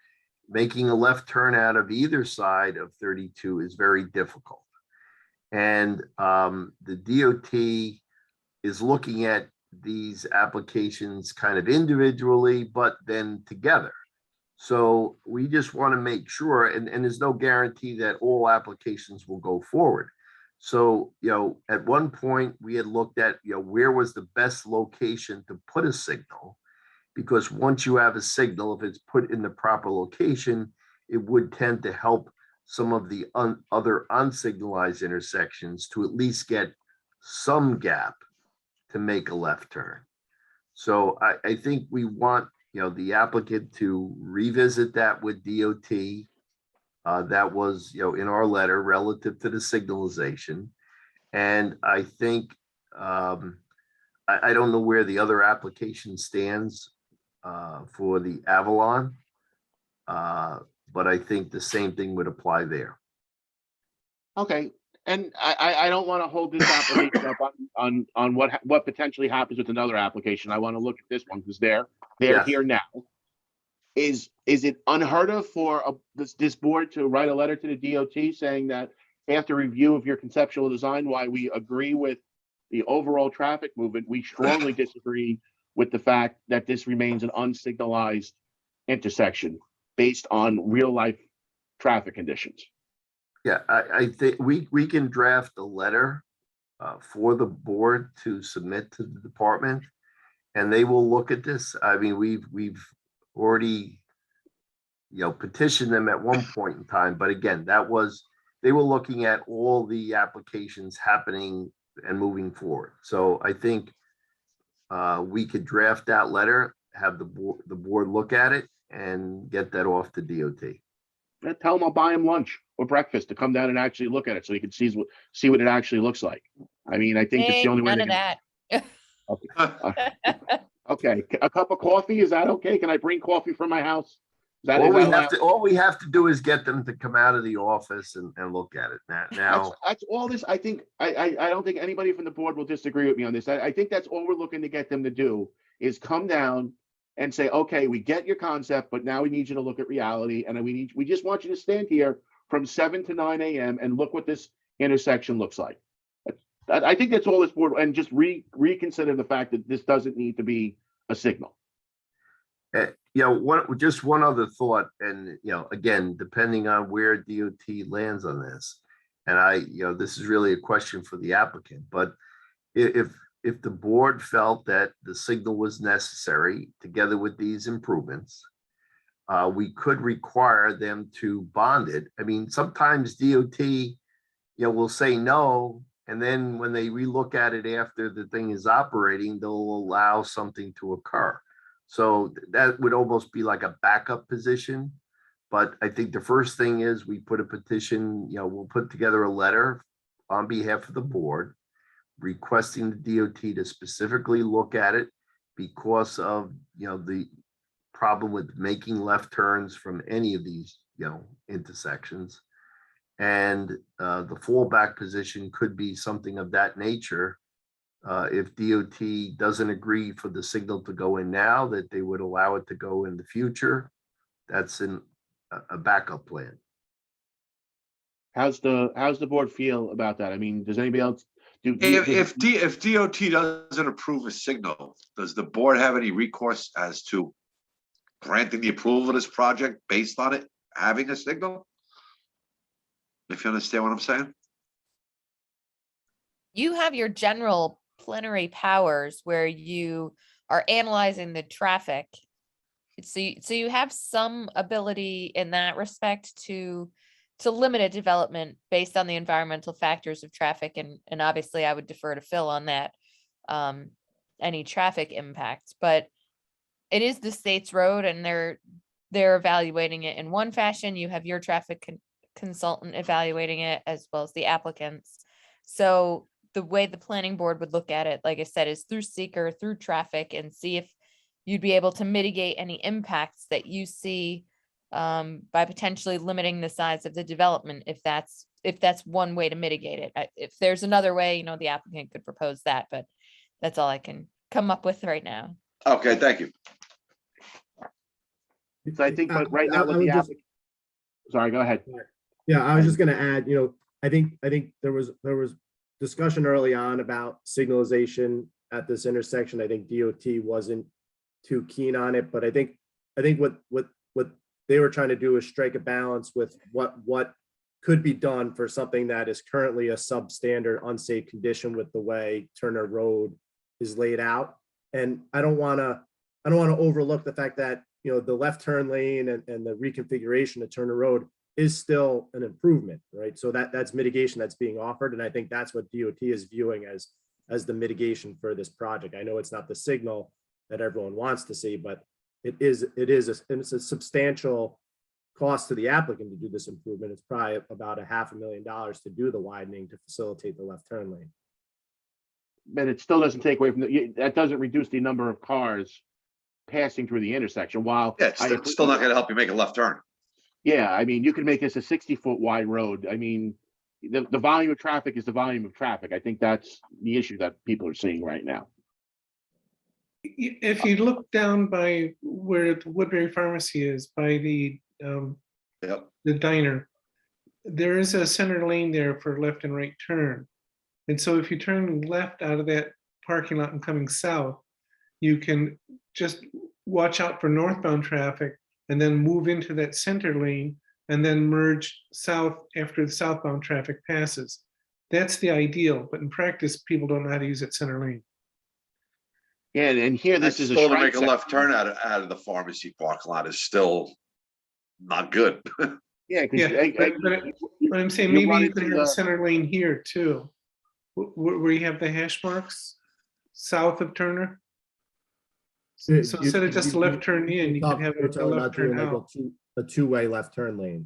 S8: making a left turn out of either side of 32 is very difficult. And the DOT is looking at these applications kind of individually, but then together. So we just want to make sure, and there's no guarantee that all applications will go forward. So, at one point we had looked at, where was the best location to put a signal? Because once you have a signal, if it's put in the proper location, it would tend to help some of the other unsignalized intersections to at least get some gap to make a left turn. So I think we want, the applicant to revisit that with DOT. That was, in our letter relative to the signalization. And I think, I don't know where the other application stands for the Avalon, but I think the same thing would apply there.
S1: Okay, and I don't want to hold this application up on what potentially happens with another application. I want to look at this one because they're
S8: Yes.
S1: here now. Is it unheard of for this board to write a letter to the DOT saying that after review of your conceptual design, why we agree with the overall traffic movement, we strongly disagree with the fact that this remains an unsignalized intersection based on real life traffic conditions?
S8: Yeah, I think we can draft a letter for the board to submit to the department, and they will look at this. I mean, we've already, petitioned them at one point in time, but again, they were looking at all the applications happening and moving forward. So I think we could draft that letter, have the board look at it, and get that off to DOT.
S1: Tell them I'll buy him lunch or breakfast to come down and actually look at it so he can see what it actually looks like. I mean, I think it's the only way.
S5: None of that.
S1: Okay. Okay, a cup of coffee, is that okay? Can I bring coffee from my house?
S8: All
S1: Is
S8: we
S1: that
S8: have to, all we have to do is get them to come out of the office and look at it. Now,
S1: That's all this, I think, I don't think anybody from the board will disagree with me on this. I think that's all we're looking to get them to do is come down and say, okay, we get your concept, but now we need you to look at reality. And we just want you to stand here from 7 to 9 a.m. and look what this intersection looks like. I think that's all this board, and just reconsider the fact that this doesn't need to be a signal.
S8: just one other thought, and, again, depending on where DOT lands on this, and this is really a question for the applicant, but if the board felt that the signal was necessary together with these improvements, we could require them to bond it. I mean, sometimes DOT, will say no, and then when they relook at it after the thing is operating, they'll allow something to occur. So that would almost be like a backup position. But I think the first thing is we put a petition, we'll put together a letter on behalf of the board requesting the DOT to specifically look at it because of, the problem with making left turns from any of these, intersections. And the fallback position could be something of that nature. If DOT doesn't agree for the signal to go in now, that they would allow it to go in the future. That's a backup plan.
S1: How's the board feel about that? I mean, does anybody else
S4: If DOT doesn't approve a signal, does the board have any recourse as to granting the approval of this project based on it having a signal? If you understand what I'm saying?
S5: You have your general plenary powers where you are analyzing the traffic. So you have some ability in that respect to limit a development based on the environmental factors of traffic. And obviously I would defer to Phil on that, any traffic impacts, but it is the state's road and they're evaluating it in one fashion. You have your traffic consultant evaluating it as well as the applicants. So the way the planning board would look at it, like I said, is through seeker, through traffic, and see if you'd be able to mitigate any impacts that you see by potentially limiting the size of the development, if that's one way to mitigate it. If there's another way, the applicant could propose that, but that's all I can come up with right now.
S4: Okay, thank you.
S1: So I think, but right now with the applicant. Sorry, go ahead.
S19: Yeah, I was just gonna add, I think there was discussion early on about signalization at this intersection. I think DOT wasn't too keen on it, but I think what they were trying to do is strike a balance with what could be done for something that is currently a substandard unsafe condition with the way Turner Road is laid out. And I don't want to overlook the fact that, the left turn lane and the reconfiguration of Turner Road is still an improvement, right? So that's mitigation that's being offered. And I think that's what DOT is viewing as the mitigation for this project. I know it's not the signal that everyone wants to see, but it's a substantial cost to the applicant to do this improvement. It's probably about $500,000 to do the widening to facilitate the left turn lane.
S1: But it still doesn't take away from that doesn't reduce the number of cars passing through the intersection. While
S4: it's still not going to help you make a left turn.
S1: Yeah, I mean, you can make this a 60-foot wide road. I mean, the volume of traffic is the volume of traffic. I think that's the issue that people are seeing right now.
S13: If you look down by where the Woodbury Pharmacy is, by the diner, there is a center lane there for left and right turn. And so if you turn left out of that parking lot and coming south, you can just watch out for northbound traffic and then move into that center lane and then merge south after the southbound traffic passes. That's the ideal, but in practice, people don't know how to use that center lane.
S1: Yeah, and here this is
S4: still to make a left turn out of the pharmacy parking lot is still not good.
S1: Yeah,
S13: but I'm saying maybe you could have a center lane here too, where you have the hash marks south of Turner. So instead of just a left turn in, you could have a left turn out.
S19: A two-way left turn lane.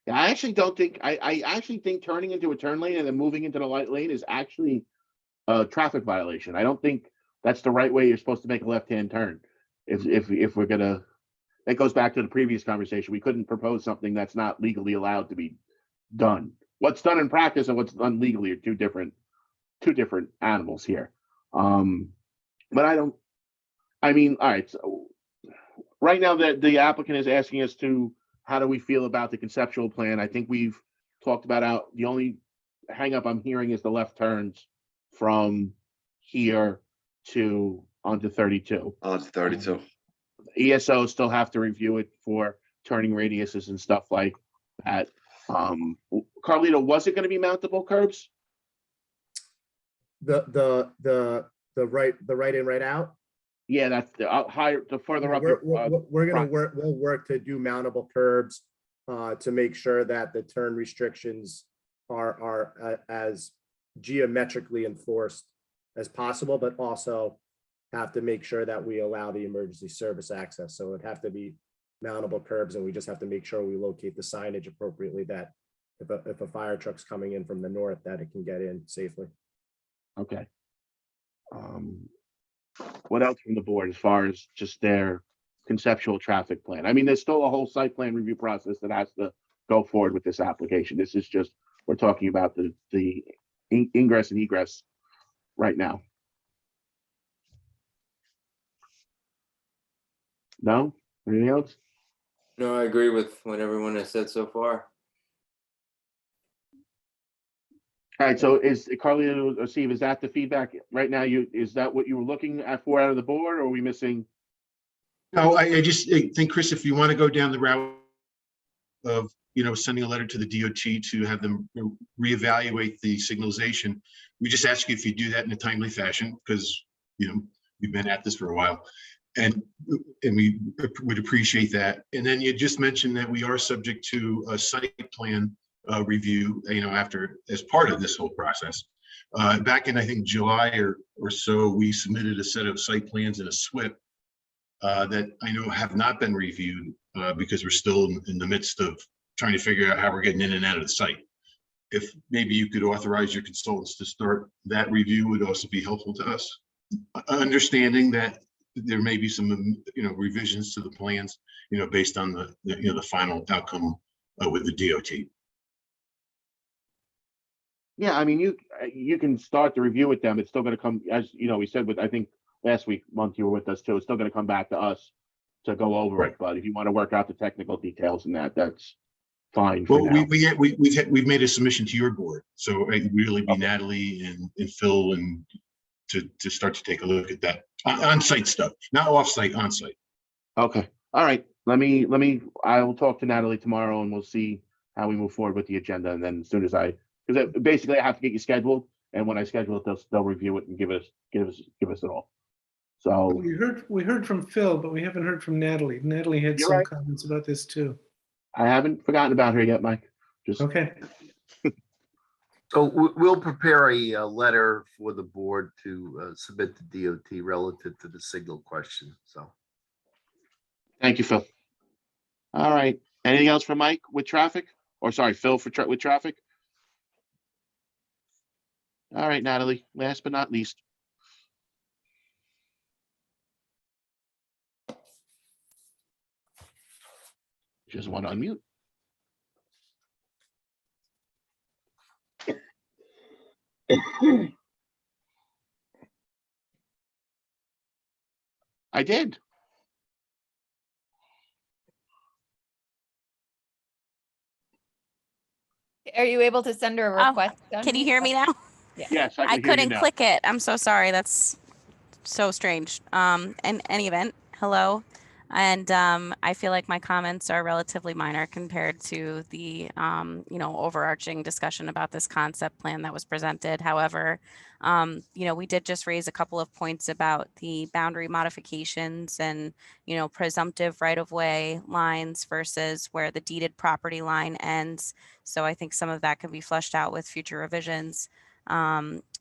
S1: Yeah, I actually don't think, I actually think turning into a turn lane and then moving into the light lane is actually a traffic violation. I don't think That's the right way you're supposed to make a left-hand turn. If we're gonna, that goes back to the previous conversation. We couldn't propose something that's not legally allowed to be done. What's done in practice and what's done legally are two different animals here. But I mean, all right. So right now that the applicant is asking us to, how do we feel about the conceptual plan? I think we've talked about out. The only hang up I'm hearing is the left turns from here to onto 32.
S4: Onto 32.
S1: ESO still have to review it for turning radiuses and stuff like that. Carlito, was it going to be mountable curbs?
S19: The right in, right out.
S1: Yeah, that's the higher, the further up.
S19: We'll work to do mountable curbs to make sure that the turn restrictions are as geometrically enforced as possible, but also have to make sure that we allow the emergency service access. So it'd have to be mountable curbs, and we just have to make sure we locate the signage appropriately, that if a fire truck's coming in from the north, that it can get in safely.
S1: Okay. What else from the board as far as just their conceptual traffic plan? I mean, there's still a whole site plan review process that has to go forward with this application. This is just, we're talking about the ingress and egress right now. No? Anything else?
S12: No, I agree with what everyone has said so far.
S1: All right, so is Carlito or Steve, is that the feedback right now? Is that what you were looking at for out of the board, or are we missing?
S16: No, I just think, Chris, if you want to go down the route of, sending a letter to the DOT to have them reevaluate the signalization, we just ask you if you do that in a timely fashion, because, we've been at this for a while, and we would appreciate that. And then you just mentioned that we are subject to a site plan review, after, as part of this whole process. Back in, I think, July or so, we submitted a set of site plans and a SWIP that I know have not been reviewed because we're still in the midst of trying to figure out how we're getting in and out of the site. If maybe you could authorize your consultants to start that review, would also be helpful to us. Understanding that there may be some, revisions to the plans, based on the final outcome with the DOT.
S1: Yeah, I mean, you can start the review with them. It's still going to come, as we said with, I think last month you were with us too. It's still going to come back to us to go over it. But if you want to work out the technical details and that's fine.
S16: Well, we've made a submission to your board, so it would really be Natalie and Phil and to start to take a look at that on-site stuff, not off-site, on-site.
S1: Okay. All right. I will talk to Natalie tomorrow and we'll see how we move forward with the agenda. And then as soon as because basically I have to get you scheduled, and when I schedule it, they'll review it and give us it all. So
S13: we heard from Phil, but we haven't heard from Natalie. Natalie had some comments about this too.
S1: I haven't forgotten about her yet, Mike. Just
S13: okay.
S8: So we'll prepare a letter for the board to submit to DOT relative to the signal question. So
S1: thank you, Phil. All right. Anything else for Mike with traffic? Or sorry, Phil with traffic? All right, Natalie, last but not least. Just want to unmute. I did.
S5: Are you able to send her a request?
S7: Can you hear me now?
S5: Yeah.
S1: Yes,
S7: I couldn't click it. I'm so sorry. That's so strange. In any event, hello. And I feel like my comments are relatively minor compared to the, overarching discussion about this concept plan that was presented. However, we did just raise a couple of points about the boundary modifications and, presumptive right-of-way lines versus where the deeded property line ends. So I think some of that can be fleshed out with future revisions.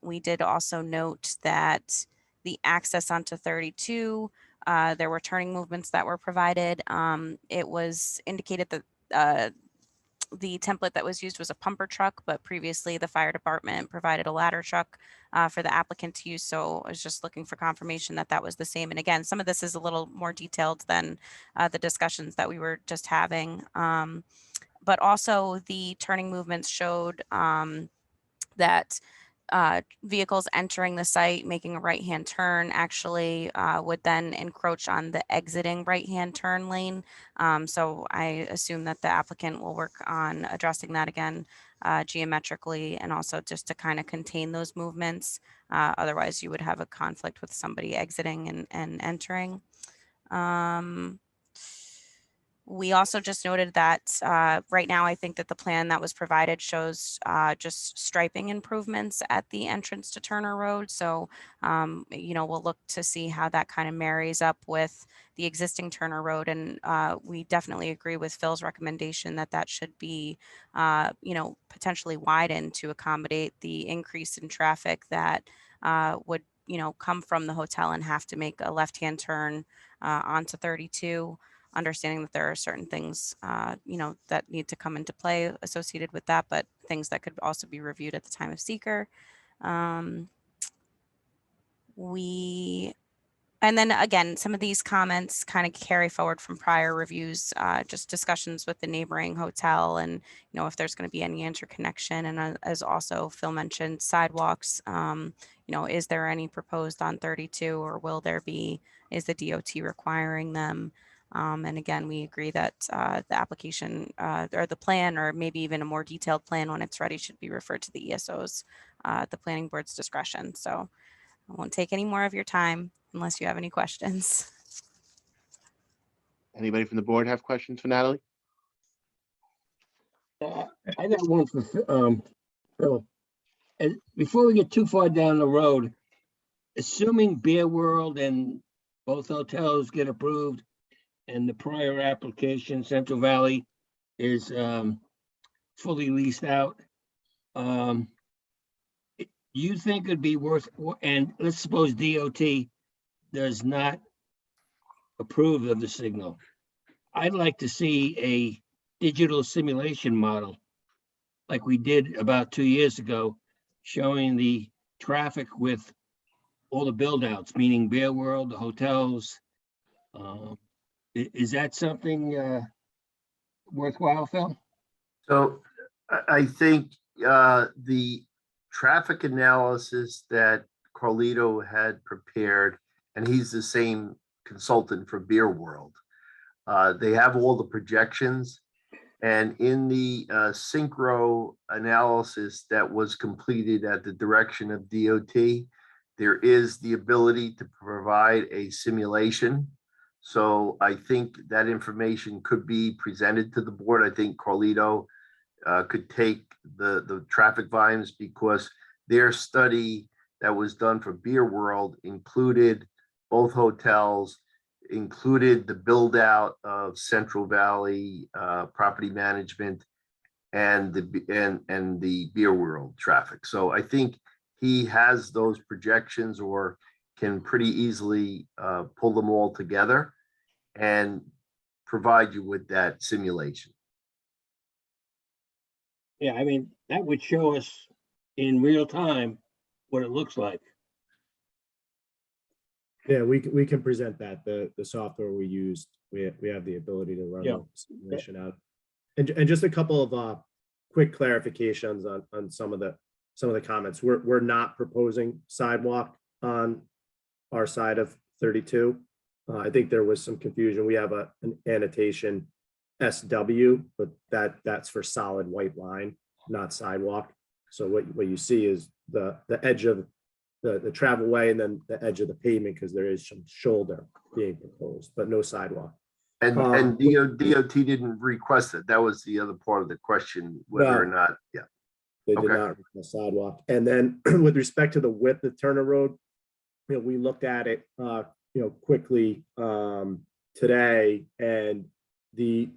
S7: We did also note that the access onto 32, there were turning movements that were provided. It was indicated that the template that was used was a pumper truck, but previously the fire department provided a ladder truck for the applicant to use. So I was just looking for confirmation that that was the same. And again, some of this is a little more detailed than the discussions that we were just having. But also the turning movements showed that vehicles entering the site making a right-hand turn actually would then encroach on the exiting right-hand turn lane. So I assume that the applicant will work on addressing that again geometrically, and also just to kind of contain those movements. Otherwise, you would have a conflict with somebody exiting and entering. We also just noted that right now, I think that the plan that was provided shows just striping improvements at the entrance to Turner Road. So, we'll look to see how that kind of marries up with the existing Turner Road. And we definitely agree with Phil's recommendation that that should be, potentially widened to accommodate the increase in traffic that would, come from the hotel and have to make a left-hand turn onto 32. Understanding that there are certain things, that need to come into play associated with that, but things that could also be reviewed at the time of seeker. And then again, some of these comments kind of carry forward from prior reviews, just discussions with the neighboring hotel and, if there's going to be any interconnection. And as also Phil mentioned, sidewalks, is there any proposed on 32 or will there be, is the DOT requiring them? And again, we agree that the application or the plan, or maybe even a more detailed plan when it's ready, should be referred to the ESO's, the planning board's discretion. So I won't take any more of your time unless you have any questions.
S1: Anybody from the board have questions for Natalie?
S3: I got one for Phil. And before we get too far down the road, assuming Beer World and both hotels get approved and the prior application, Central Valley, is fully leased out, you think it'd be worth, and let's suppose DOT does not approve of the signal. I'd like to see a digital simulation model like we did about 2 years ago, showing the traffic with all the build outs, meaning Beer World, the hotels. Is that something worthwhile, Phil?
S8: So I think the traffic analysis that Carlito had prepared, and he's the same consultant for Beer World. They have all the projections, and in the synchro analysis that was completed at the direction of DOT, there is the ability to provide a simulation. So I think that information could be presented to the board. I think Carlito could take the traffic volumes, because their study that was done for Beer World included both hotels, included the build out of Central Valley property management and the Beer World traffic. So I think he has those projections, or can pretty easily pull them all together and provide you with that simulation.
S3: Yeah, I mean, that would show us in real time what it looks like.
S19: Yeah, we can present that. The software we used, we have the ability to run the simulation out. And just a couple of quick clarifications on some of the comments. We're not proposing sidewalk on our side of 32. I think there was some confusion. We have an annotation SW, but that's for solid white line, not sidewalk. So what you see is the edge of the travel way, and then the edge of the pavement, because there is some shoulder being proposed, but no sidewalk.
S8: And DOT didn't request it. That was the other part of the question, whether or not,
S19: They did not request sidewalk. And then with respect to the width of Turner Road, we looked at it quickly today, and the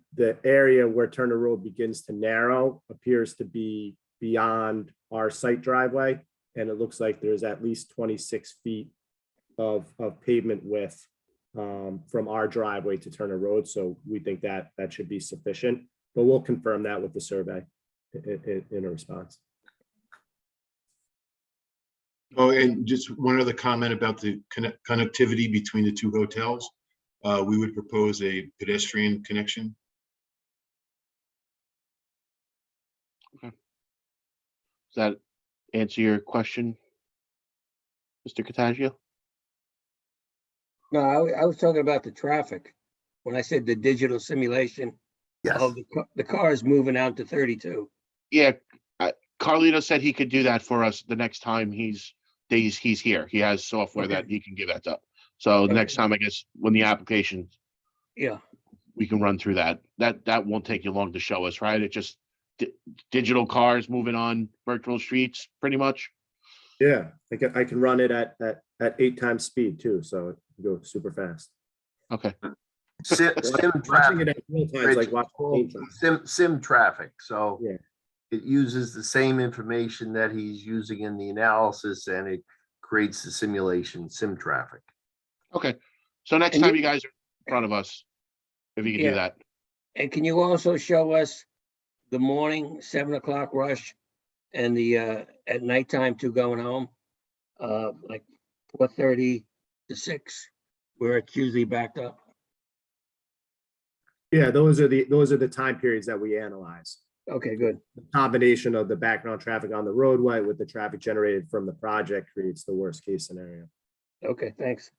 S19: area where Turner Road begins to narrow appears to be beyond our site driveway, and it looks like there's at least 26 feet of pavement width from our driveway to Turner Road. So we think that should be sufficient. but we'll confirm that with the survey in a response.
S16: Oh, and just one other comment about the connectivity between the two hotels. We would propose a pedestrian connection.
S1: Does that answer your question, Mr. Cottagio?
S3: No, I was talking about the traffic. When I said the digital simulation
S8: Yes.
S3: of the cars moving out to 32.
S1: Yeah, Carlito said he could do that for us the next time he's here. He has software that he can give that up. So the next time, I guess, when the application,
S3: Yeah.
S1: we can run through that. That won't take you long to show us, right? It just digital cars moving on virtual streets, pretty much.
S19: Yeah, I can run it at 8 times speed too, so it go super fast.
S1: Okay.
S8: Sim
S19: Watching
S8: traffic.
S19: it at real time is like watching paint dry.
S8: Sim traffic, so
S19: Yeah.
S8: it uses the same information that he's using in the analysis, and it creates the simulation, sim traffic.
S1: Okay. So next
S3: And
S1: time
S3: you-
S1: you guys are in front of us, if you can
S3: Yeah.
S1: do that.
S3: And can you also show us the morning 7 o'clock rush and the at nighttime too going home? Like 4:30 to 6, where it's usually backed up.
S19: Yeah, those are the time periods that we analyze.
S3: Okay, good.
S19: The combination of the background traffic on the roadway with the traffic generated from the project creates the worst case scenario.
S3: Okay, thanks.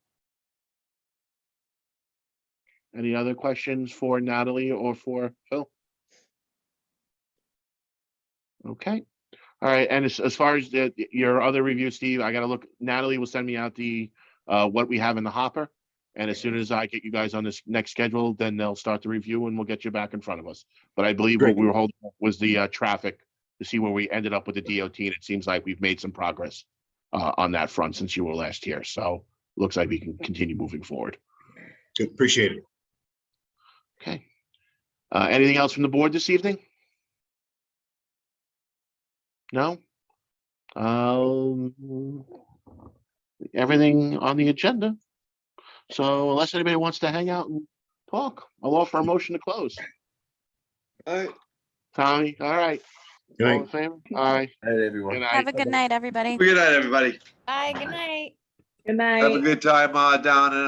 S1: Any other questions for Natalie or for Phil? Okay. All right. And as far as your other review, Steve, I got to look. Natalie will send me out the what we have in the hopper. And as soon as I get you guys on this next schedule, then they'll start the review and we'll get you back in front of us. But I believe what we were holding was the traffic to see where we ended up with the DOT. And it seems like we've made some progress on that front since you were last here. So looks like we can continue moving forward.
S16: Good, appreciate it.
S1: Okay. Anything else from the board this evening? No? Everything on the agenda. So unless anybody wants to hang out and talk, I'll offer a motion to close.
S4: All right.
S1: Tommy, all right.
S16: Good
S1: All
S16: night.
S1: in favor? Aye.
S8: All right, everyone.
S1: Good
S7: Have
S1: night.
S7: a good night, everybody.
S4: Good night, everybody.
S5: Bye, good night.
S15: Good night.
S4: Have a good time down in